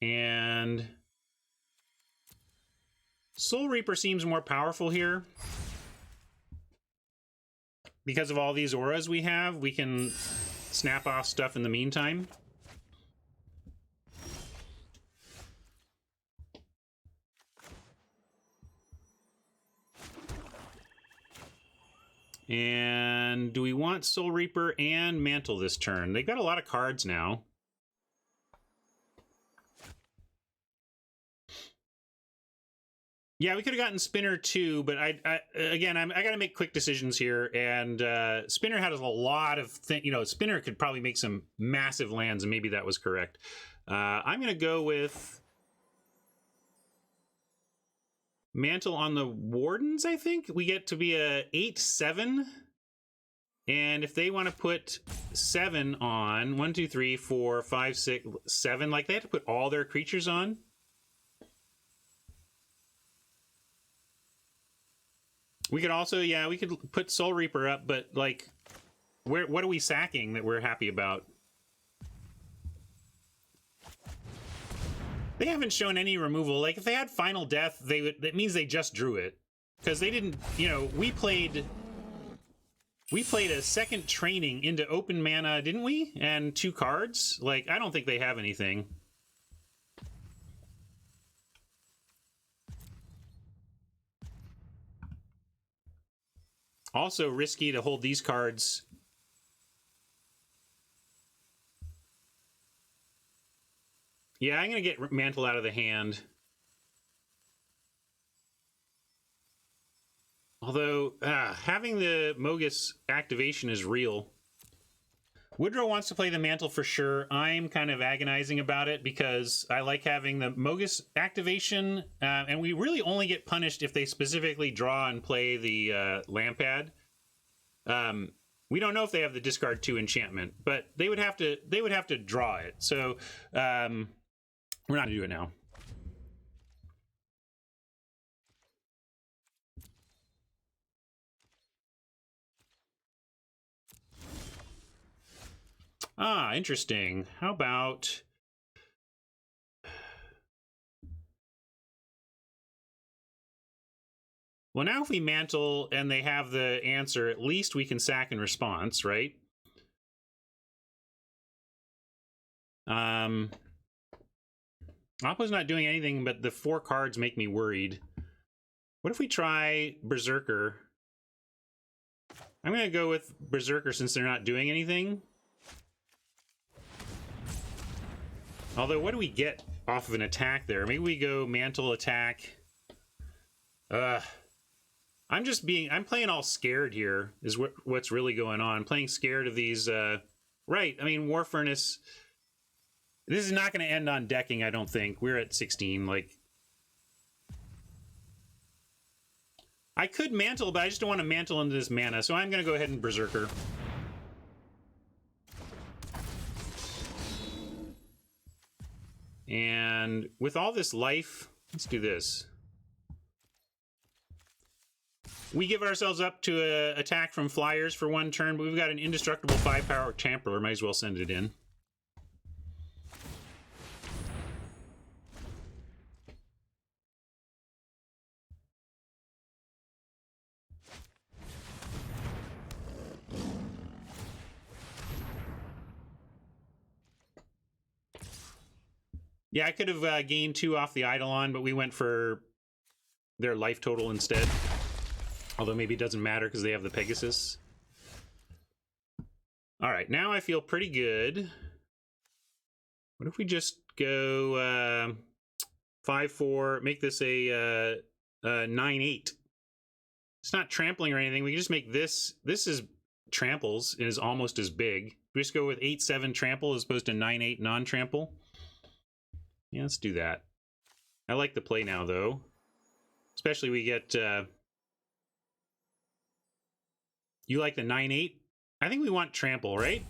And Soul Reaper seems more powerful here. Because of all these auras we have, we can snap off stuff in the meantime. And do we want Soul Reaper and Mantle this turn? They've got a lot of cards now. Yeah, we could have gotten Spinner too, but I got to make quick decisions here. And Spinner has a lot of things. You know, Spinner could probably make some massive lands, and maybe that was correct. I'm going to go with Mantle on the Wardens, I think. We get to be a 8/7. And if they want to put 7 on, 1, 2, 3, 4, 5, 6, 7, like they have to put all their creatures on. We could also, yeah, we could put Soul Reaper up, but like, what are we sacking that we're happy about? They haven't shown any removal. Like, if they had Final Death, that means they just drew it. Because they didn't, you know, we played a second training into open mana, didn't we? And 2 cards? Like, I don't think they have anything. Also risky to hold these cards. Yeah, I'm going to get Mantle out of the hand. Although, having the Mogus activation is real. Woodrow wants to play the Mantle for sure. I'm kind of agonizing about it because I like having the Mogus activation, and we really only get punished if they specifically draw and play the Lampad. We don't know if they have the discard 2 enchantment, but they would have to draw it. So we're not gonna do it now. Ah, interesting. How about... Well, now if we Mantle and they have the answer, at least we can sack in response, right? Oppo's not doing anything, but the 4 cards make me worried. What if we try Berserker? I'm going to go with Berserker since they're not doing anything. Although, what do we get off of an attack there? Maybe we go Mantle attack. I'm playing all scared here, is what's really going on. I'm playing scared of these, right, I mean, War Furnace, this is not going to end on decking, I don't think. We're at 16, like... I could Mantle, but I just don't want to Mantle into this mana, so I'm going to go ahead and Berserker. And with all this life, let's do this. We give ourselves up to an attack from flyers for 1 turn, but we've got an indestructible 5-power Champerlain. Might as well send it in. Yeah, I could have gained 2 off the Eidolon, but we went for their life total instead. Although maybe it doesn't matter because they have the Pegasus. All right, now I feel pretty good. What if we just go 5-4, make this a 9-8? It's not trampling or anything. We can just make this. This is tramples and is almost as big. We just go with 8-7 trample as opposed to 9-8 non-trample. Yeah, let's do that. I like the play now, though. Especially we get... you like the 9-8? I think we want trample, right?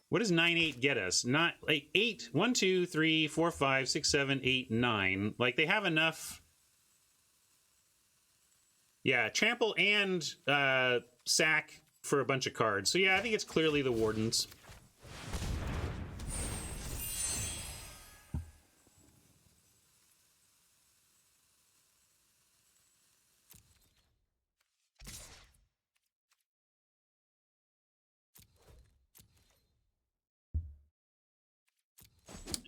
What does 9-8 get us? Not like 8. 1, 2, 3, 4, 5, 6, 7, 8, 9. Like they have enough. Yeah, trample and sack for a bunch of cards. So yeah, I think it's clearly the Wardens.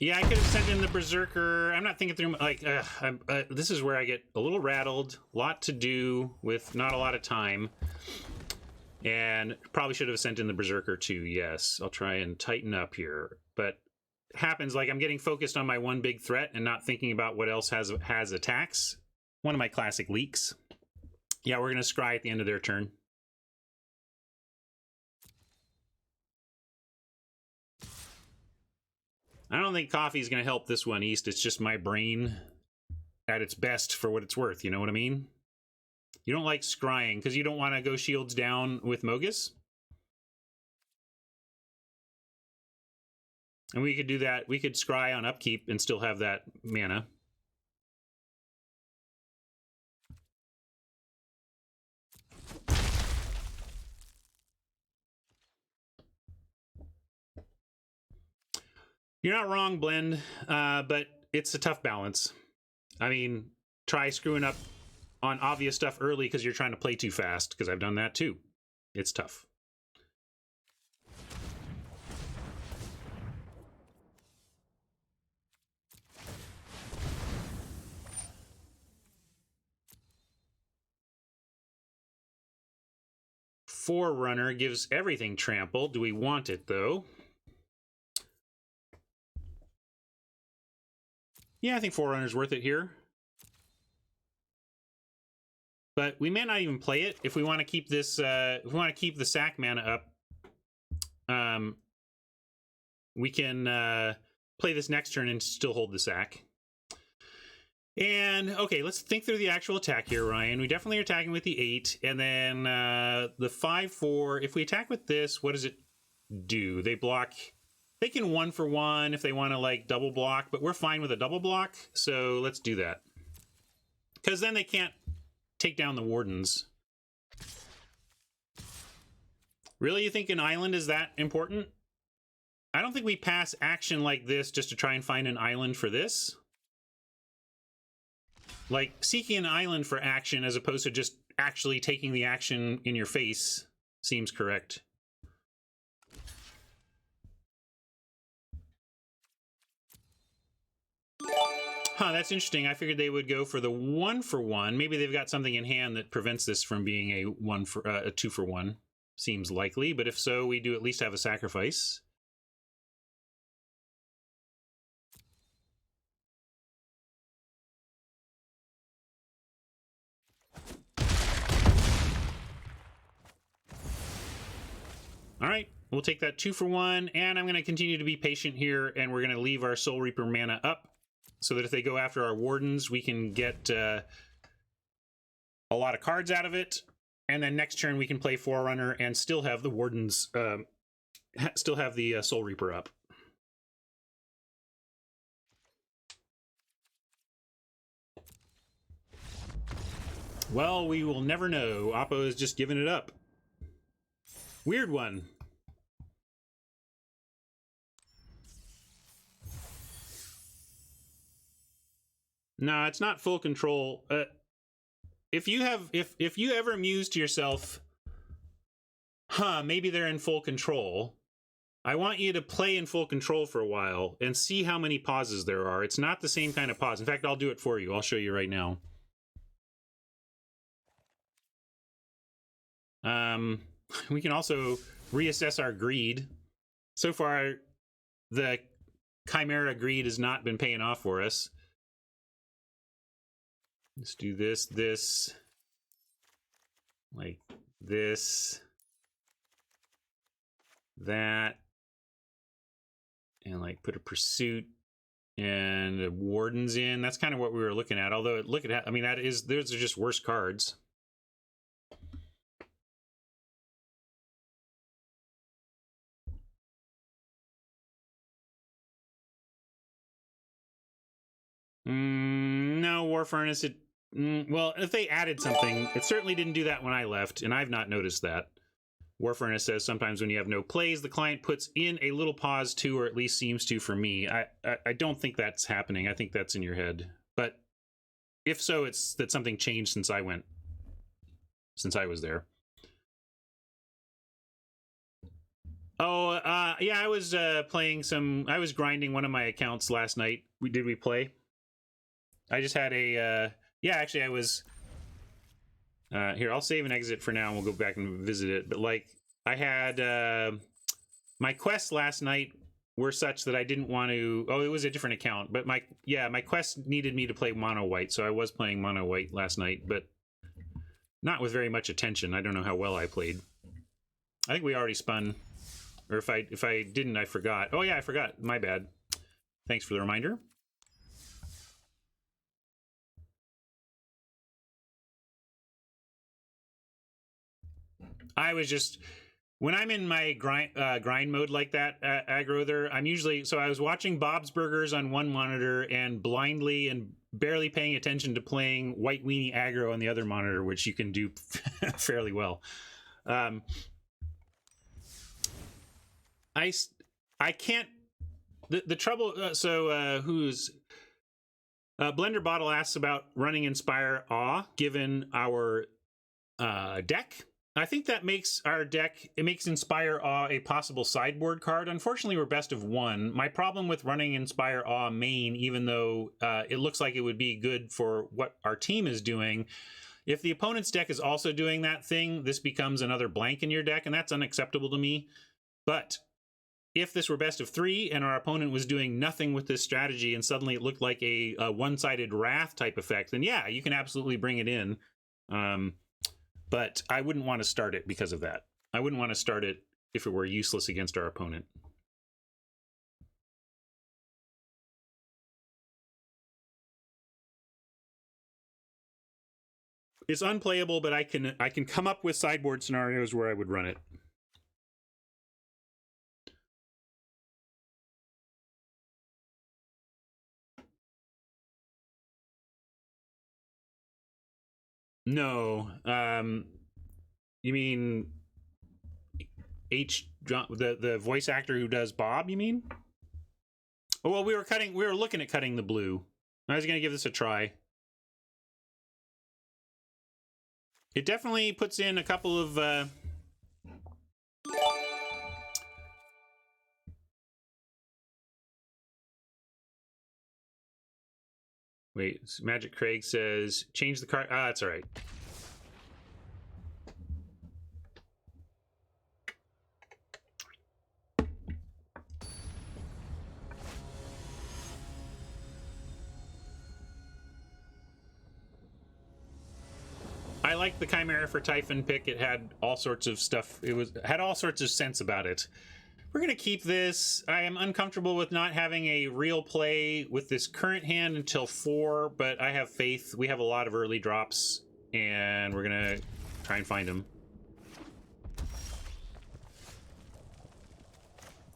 Yeah, I could have sent in the Berserker. I'm not thinking through, like, this is where I get a little rattled. A lot to do with not a lot of time. And probably should have sent in the Berserker too, yes. I'll try and tighten up here. But it happens, like, I'm getting focused on my one big threat and not thinking about what else has attacks. One of my classic leaks. Yeah, we're going to scry at the end of their turn. I don't think coffee is going to help this one, East. It's just my brain at its best for what it's worth. You know what I mean? You don't like scrying because you don't want to go shields down with Mogus? And we could do that. We could scry on upkeep and still have that mana. You're not wrong, Blend, but it's a tough balance. I mean, try screwing up on obvious stuff early because you're trying to play too fast, because I've done that too. It's tough. Forerunner gives everything trample. Do we want it, though? Yeah, I think Forerunner's worth it here. But we may not even play it if we want to keep this. If we want to keep the sack mana up, we can play this next turn and still hold the sack. And okay, let's think through the actual attack here, Ryan. We definitely are attacking with the 8, and then the 5/4. If we attack with this, what does it do? They block. They can 1-for-1 if they want to like double block, but we're fine with a double block, so let's do that. Because then they can't take down the wardens. Really, you think an island is that important? I don't think we pass action like this just to try and find an island for this. Like, seeking an island for action as opposed to just actually taking the action in your face seems correct. Huh, that's interesting. I figured they would go for the 1-for-1. Maybe they've got something in hand that prevents this from being a 2-for-1. Seems likely, but if so, we do at least have a sacrifice. All right, we'll take that 2-for-1, and I'm going to continue to be patient here, and we're going to leave our Soul Reaper mana up so that if they go after our Wardens, we can get a lot of cards out of it, and then next turn we can play Forerunner and still have the Wardens, still have the Soul Reaper up. Well, we will never know. Oppo has just given it up. Weird one. No, it's not full control. If you ever muse to yourself, maybe they're in full control. I want you to play in full control for a while and see how many pauses there are. It's not the same kind of pause. In fact, I'll do it for you. I'll show you right now. We can also reassess our greed. So far, the Chimera greed has not been paying off for us. Let's do this, like this, that, and like put a pursuit and a Warden's in. That's kind of what we were looking at. Although look at, I mean, those are just worse cards. No, War Furnace, well, if they added something, it certainly didn't do that when I left, and I've not noticed that. War Furnace says sometimes when you have no plays, the client puts in a little pause too, or at least seems to for me. I don't think that's happening. I think that's in your head. But if so, it's that something changed since I was there. Oh, yeah, I was I was grinding one of my accounts last night. Did we play? I just had a, yeah, actually I was, here, I'll save and exit for now and we'll go back and visit it. But like, I had, my quests last night were such that I didn't want to, oh, it was a different account. But my quest needed me to play mono white. So I was playing mono white last night, but not with very much attention. I don't know how well I played. I think we already spun, or if I didn't, I forgot. Oh yeah, I forgot, my bad. Thanks for the reminder. I was just, when I'm in my grind mode like that, aggro there, I'm usually, so I was watching Bob's Burgers on one monitor and blindly and barely paying attention to playing White Weenie aggro on the other monitor, which you can do fairly well. I can't, the trouble, who's, Blender Bottle asks about running Inspire Awe, given our deck. I think that makes our deck, it makes Inspire Awe a possible sideboard card. Unfortunately, we're best of one. My problem with running Inspire Awe main, even though it looks like it would be good for what our team is doing, If the opponent's deck is also doing that thing, this becomes another blank in your deck, and that's unacceptable to me. But if this were best of 3 and our opponent was doing nothing with this strategy and suddenly it looked like a one-sided wrath type effect, then yeah, you can absolutely bring it in. But I wouldn't want to start it because of that. I wouldn't want to start it if it were useless against our opponent. It's unplayable, but I can come up with sideboard scenarios where I would run it. No, you mean the voice actor who does Bob? You mean? Oh well, we were looking at cutting the blue. I was gonna give this a try. It definitely puts in a couple of wait, Magic Craig says change the card. Ah, that's all right. I like the Chimera for Typhon pick. It had all sorts of stuff. Had all sorts of sense about it. We're going to keep this. I am uncomfortable with not having a real play with this current hand until 4, but I have faith. We have a lot of early drops, and we're going to try and find them.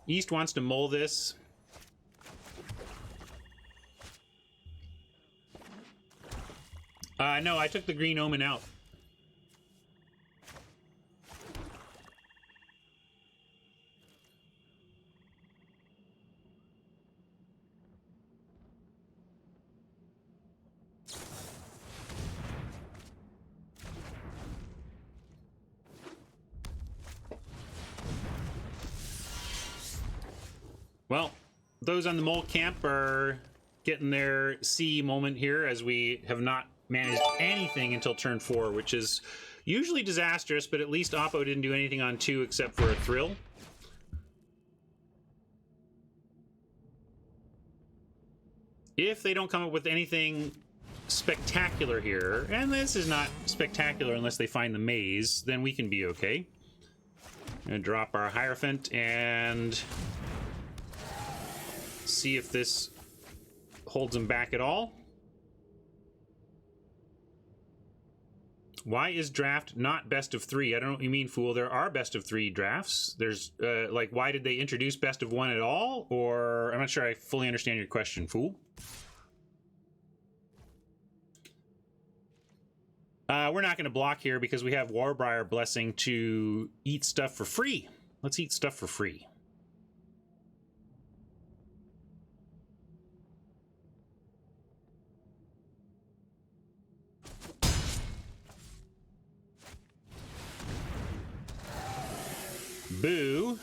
East wants to mull this. No, I took the Green Omen out. Well, those on the mole camp are getting their C moment here, as we have not managed anything until turn 4, which is usually disastrous, but at least Oppo didn't do anything on 2 except for a thrill. If they don't come up with anything spectacular here, and this is not spectacular unless they find the maze, then we can be okay. I'm gonna drop our Hierophant and see if this holds them back at all. Why is draft not best of 3? I don't know what you mean, fool. There are best of 3 drafts. There's, like, why did they introduce best of 1 at all? Or, I'm not sure I fully understand your question, fool. We're not going to block here because we have Warbriar Blessing to eat stuff for free. Let's eat stuff for free. Boo.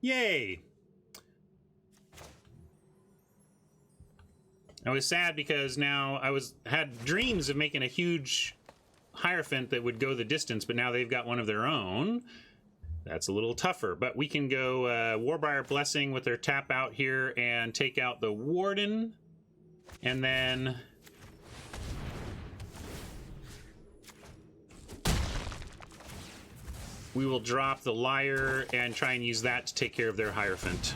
Yay. I was sad because now I had dreams of making a huge Hierophant that would go the distance, but now they've got one of their own. That's a little tougher, but we can go Warbriar Blessing with their tap out here and take out the Warden, and then we will drop the Liar and try and use that to take care of their Hierophant.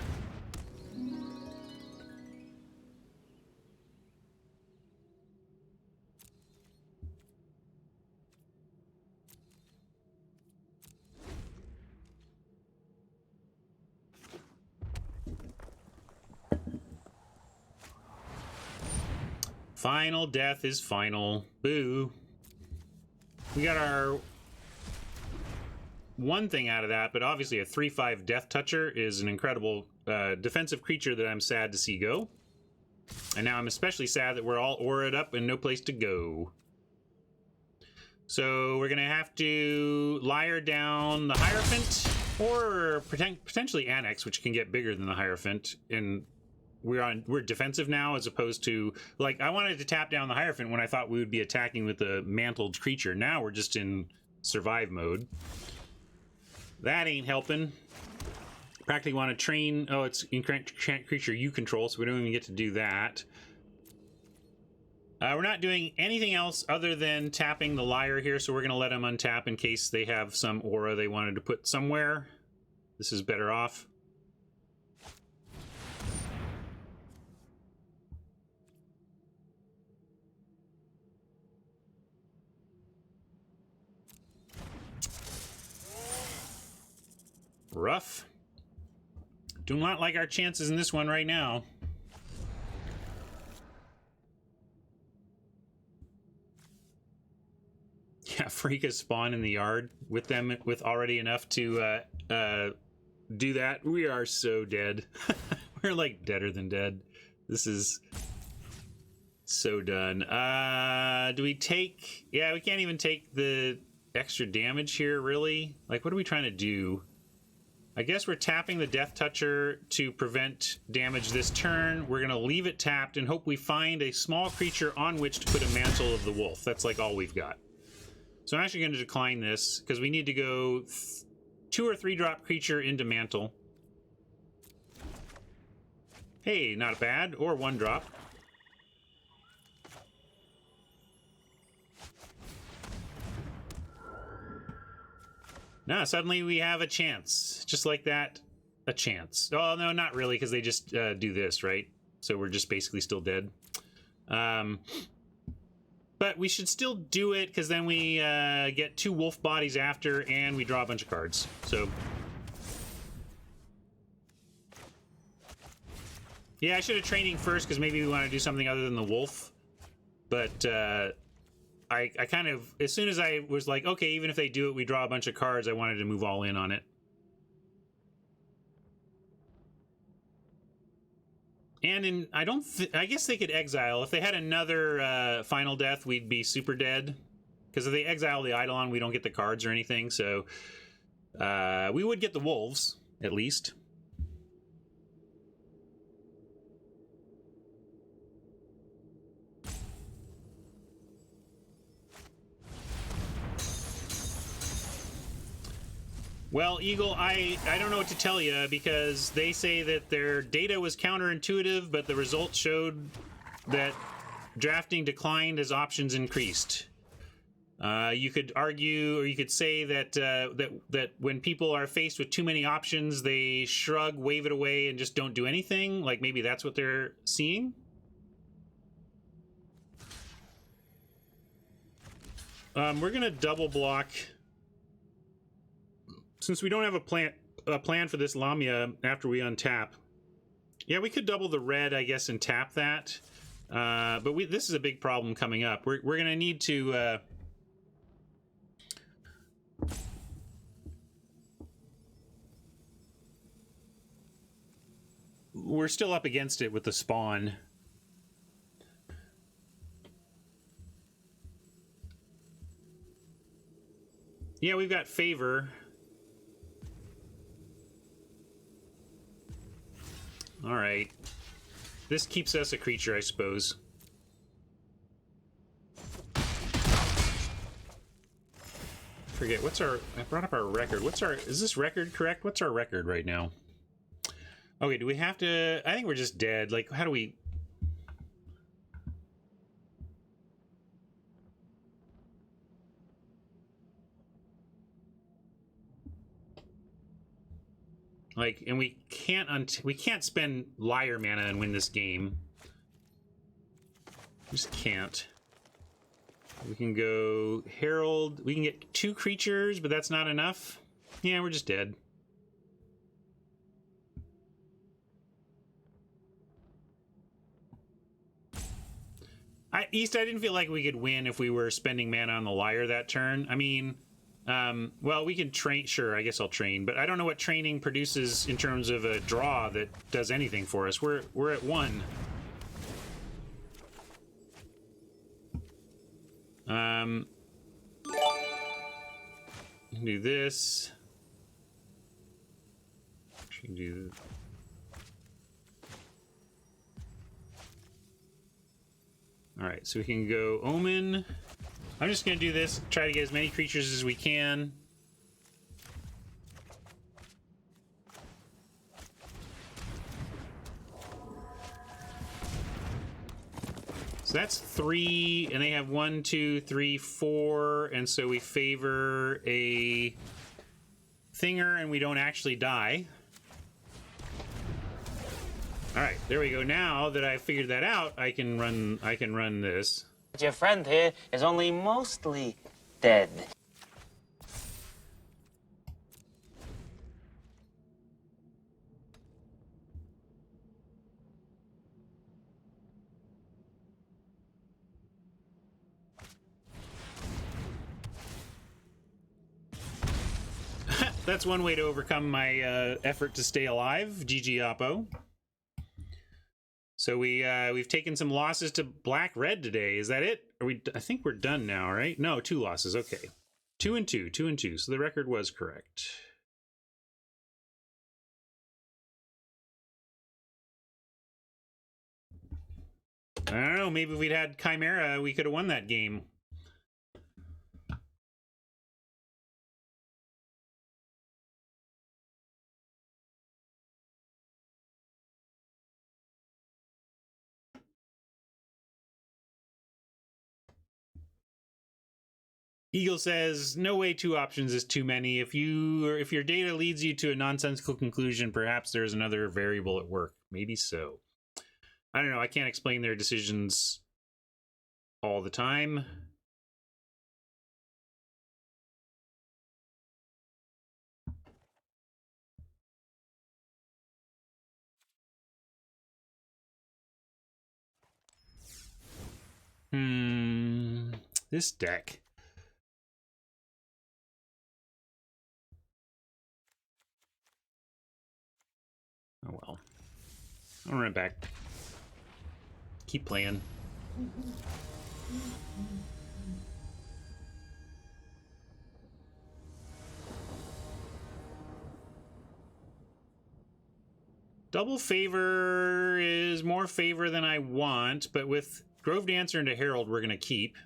Final death is final. Boo. We got our one thing out of that, but obviously a 3/5 Death Toucher is an incredible defensive creature that I'm sad to see go. And now I'm especially sad that we're all aura'd up and no place to go. So we're going to have to Liar down the Hierophant, or potentially Annex, which can get bigger than the Hierophant. And we're defensive now, as opposed to, like, I wanted to tap down the Hierophant when I thought we would be attacking with the mantled creature. Now we're just in survive mode. That ain't helping. Practically want to train. Oh, it's in creature you control, so we don't even get to do that. We're not doing anything else other than tapping the Liar here, so we're going to let them untap in case they have some aura they wanted to put somewhere. This is better off. Rough. Do not like our chances in this one right now. Yeah, Freaka spawn in the yard with them with already enough to do that. We are so dead. We're like deader than dead. This is so done. Do we take... Yeah, we can't even take the extra damage here, really. Like, what are we trying to do? I guess we're tapping the Death Toucher to prevent damage this turn. We're going to leave it tapped and hope we find a small creature on which to put a Mantle of the Wolf. That's like all we've got. So I'm actually going to decline this because we need to go 2 or 3 drop creature into Mantle. Hey, not bad. Or 1 drop. Now, suddenly we have a chance. Just like that, a chance. Oh, no, not really, because they just do this, right? So we're just basically still dead. But we should still do it, because then we get 2 wolf bodies after, and we draw a bunch of cards. So... yeah, I should have training first, because maybe we want to do something other than the wolf. But, I kind of, as soon as I was like, okay, even if they do it, we draw a bunch of cards, I wanted to move all in on it. And I guess they could exile. If they had another final death, we'd be super dead. Because if they exile the Eidolon, we don't get the cards or anything, so we would get the wolves, at least. Well, Eagle, I don't know what to tell you, because they say that their data was counterintuitive, but the results showed that drafting declined as options increased. You could argue, or you could say that that when people are faced with too many options, they shrug, wave it away, and just don't do anything. Like, maybe that's what they're seeing? We're going to double block... since we don't have a plan for this Lamia after we untap. Yeah, we could double the red, I guess, and tap that. But this is a big problem coming up. We're going to need to... we're still up against it with the spawn. Yeah, we've got favor. All right. This keeps us a creature, I suppose. Forget, what's our... I brought up our record. What's our... is this record correct? What's our record right now? Okay, do we have to... I think we're just dead. Like, how do we... like, and we can't spend Liar mana and win this game. We just can't. We can go Herald. We can get 2 creatures, but that's not enough. Yeah, we're just dead. East, I didn't feel like we could win if we were spending mana on the Liar that turn. I mean, well, we can train. Sure, I guess I'll train, but I don't know what training produces in terms of a draw that does anything for us. We're at 1. Do this. Do All right, so we can go Omen. I'm just going to do this, try to get as many creatures as we can. So that's 3, and they have 1, 2, 3, 4, and so we favor a Thinger, and we don't actually die. All right, there we go. Now that I figured that out, I can run this. But your friend here is only mostly dead. That's one way to overcome my effort to stay alive. GG Oppo. So we've taken some losses to Black-Red today. Is that it? Are we? I think we're done now, right? No, 2 losses. Okay, 2 and 2, 2 and 2. So the record was correct. I don't know. Maybe if we'd had Chimera, we could have won that game. Eagle says, no way 2 options is too many. If your data leads you to a nonsensical conclusion, perhaps there's another variable at work. Maybe so. I don't know. I can't explain their decisions all the time. This deck. Oh well. I'll run it back. Keep playing. Double favor is more favor than I want, but with Grove Dancer into Herald, we're going to keep.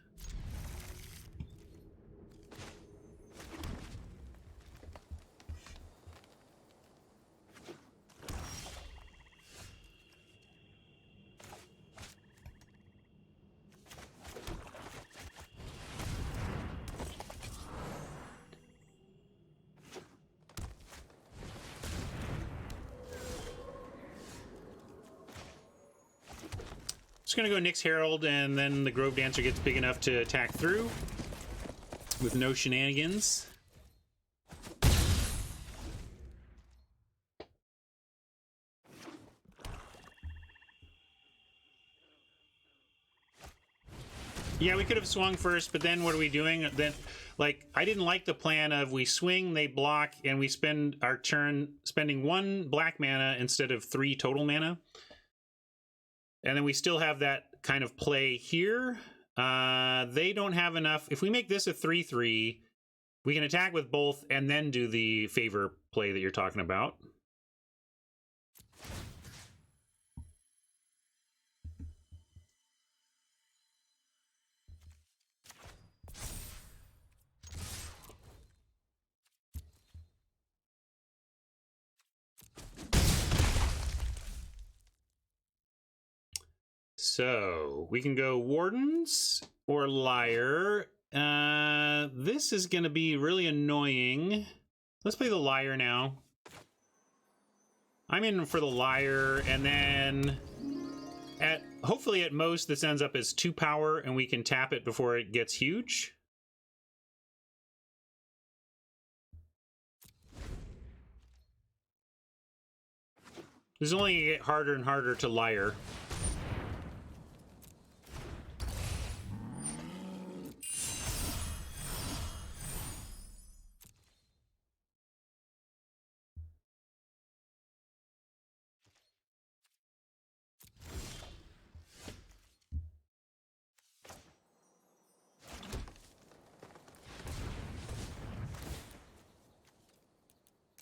Just gonna go Nyx Herald, and then the Grove Dancer gets big enough to attack through with no shenanigans. Yeah, we could have swung first, but then what are we doing? Then, like, I didn't like the plan of we swing, they block, and we spend our turn spending 1 black mana instead of 3 total mana. And then we still have that kind of play here. They don't have enough. If we make this a 3/3, we can attack with both and then do the favor play that you're talking about. So we can go Wardens or Liar. This is going to be really annoying. Let's play the Liar now. I'm in for the Liar, and then hopefully at most this ends up as 2 power, and we can tap it before it gets huge. This is only going to get harder and harder to Liar.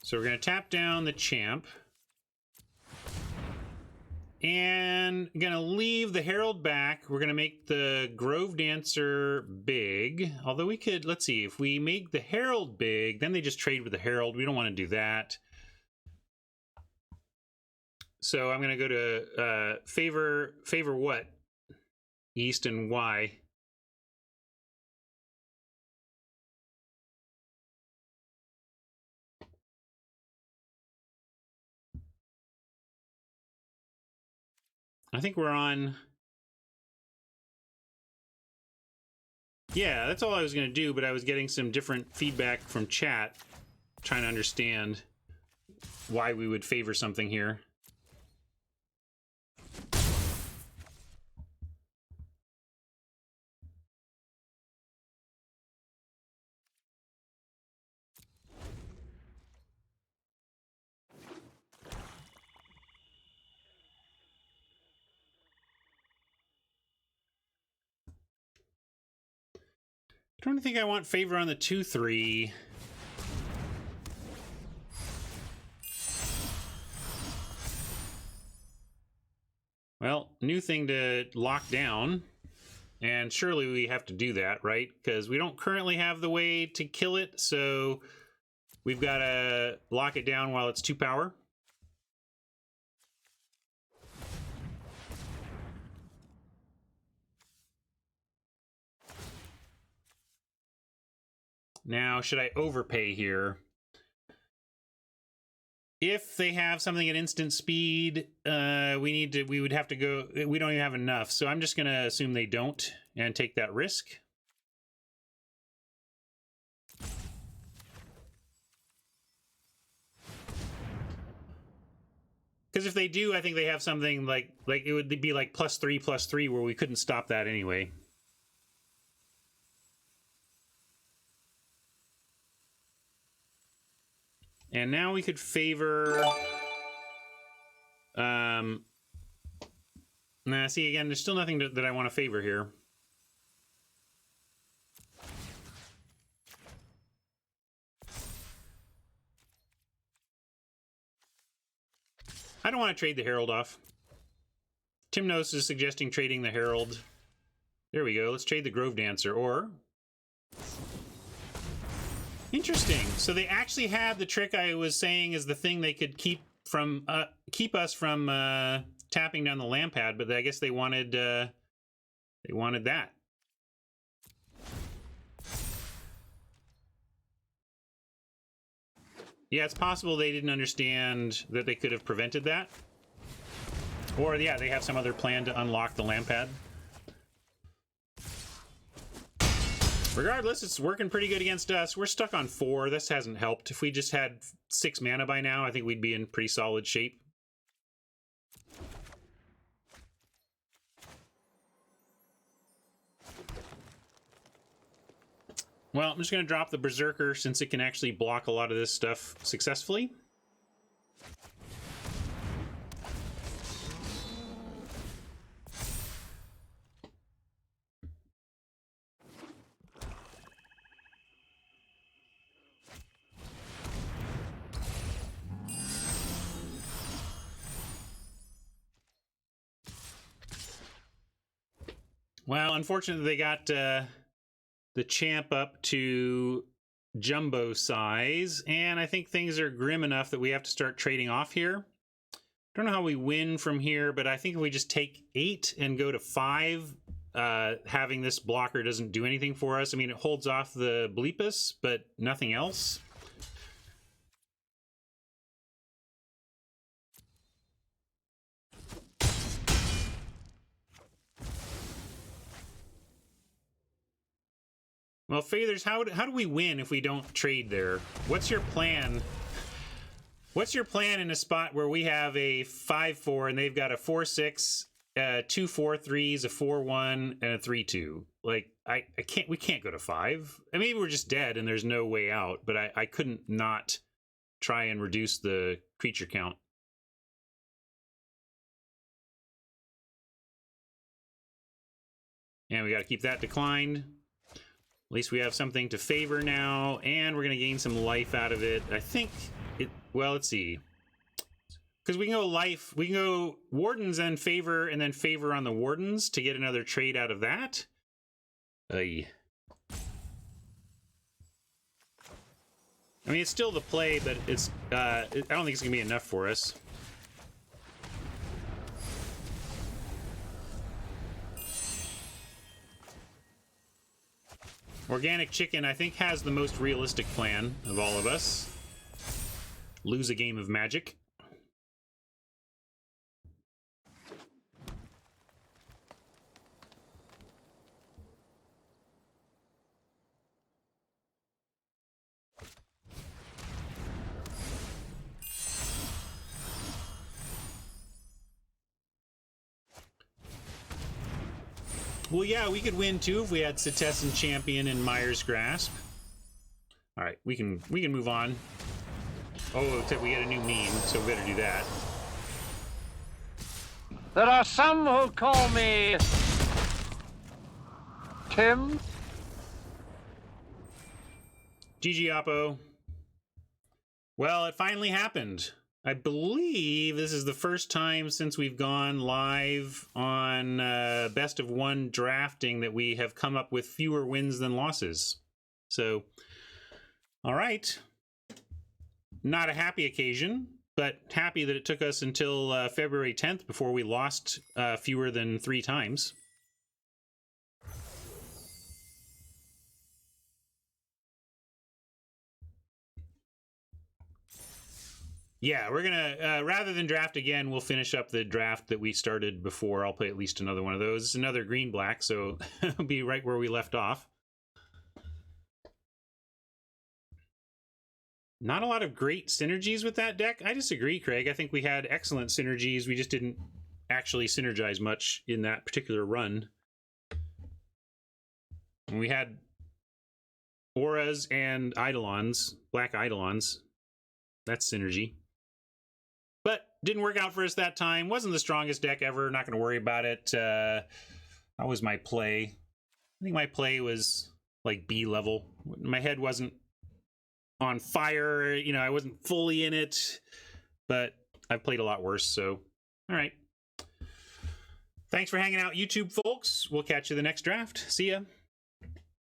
So we're going to tap down the Champ. And gonna leave the Herald back. We're gonna make the Grove Dancer big. Although we could, let's see, if we make the Herald big, then they just trade with the Herald. We don't want to do that. So I'm gonna go to favor what? East and Y. I think we're on... Yeah, that's all I was going to do, but I was getting some different feedback from chat, trying to understand why we would favor something here. I don't think I want favor on the 2-3. Well, new thing to lock down. And surely we have to do that, right? Because we don't currently have the way to kill it, so we've got to lock it down while it's 2 power. Now, should I overpay here? If they have something at instant speed, we would have to go, we don't even have enough. So I'm just going to assume they don't and take that risk. Because if they do, I think they have something like it would be like +3/+3 where we couldn't stop that anyway. And now we could favor... Nah, see, again, there's still nothing that I want to favor here. I don't want to trade the Herald off. Timnos is suggesting trading the Herald. There we go. Let's trade the Grove Dancer, or... Interesting. So they actually had the trick I was saying is the thing they could keep us from tapping down the land pad, but I guess they wanted that. Yeah, it's possible they didn't understand that they could have prevented that. Or yeah, they have some other plan to unlock the land pad. Regardless, it's working pretty good against us. We're stuck on 4. This hasn't helped. If we just had 6 mana by now, I think we'd be in pretty solid shape. Well, I'm just going to drop the Berserker since it can actually block a lot of this stuff successfully. Well, unfortunately, they got the champ up to jumbo size, and I think things are grim enough that we have to start trading off here. Don't know how we win from here, but I think if we just take 8 and go to 5, having this blocker doesn't do anything for us. I mean, it holds off the Bleepus, but nothing else. Well, Fathers, how do we win if we don't trade there? What's your plan? What's your plan in a spot where we have a 5/4 and they've got a 4/6, 2 4/3s, a 4/1, and a 3/2? Like, we can't go to 5. I mean, maybe we're just dead and there's no way out, but I couldn't not try and reduce the creature count. And we got to keep that declined. At least we have something to favor now, and we're going to gain some life out of it. I think it... Well, let's see. Because we can go life, we can go wardens and favor on the wardens to get another trade out of that. Ay. I mean, it's still the play, but it's I don't think it's gonna be enough for us. Organic Chicken, I think, has the most realistic plan of all of us. Lose a game of Magic. Well, yeah, we could win too if we had Setessan Champion and Myers Grasp. All right, we can move on. Oh, except we get a new meme, so we better do that. There are some who call me Tim. GG Oppo. Well, it finally happened. I believe this is the first time since we've gone live on Best of One drafting that we have come up with fewer wins than losses. So, all right. Not a happy occasion, but happy that it took us until February 10th before we lost fewer than 3 times. Yeah, we're gonna, rather than draft again, we'll finish up the draft that we started before. I'll play at least another one of those. It's another green-black, so it'll be right where we left off. Not a lot of great synergies with that deck. I disagree, Craig. I think we had excellent synergies. We just didn't actually synergize much in that particular run. And we had auras and eidolons, black eidolons. That's synergy. But didn't work out for us that time. Wasn't the strongest deck ever. Not going to worry about it. That was my play. I think my play was like B level. My head wasn't on fire. You know, I wasn't fully in it. But I've played a lot worse. So, all right. Thanks for hanging out, YouTube folks. We'll catch you the next draft. See ya.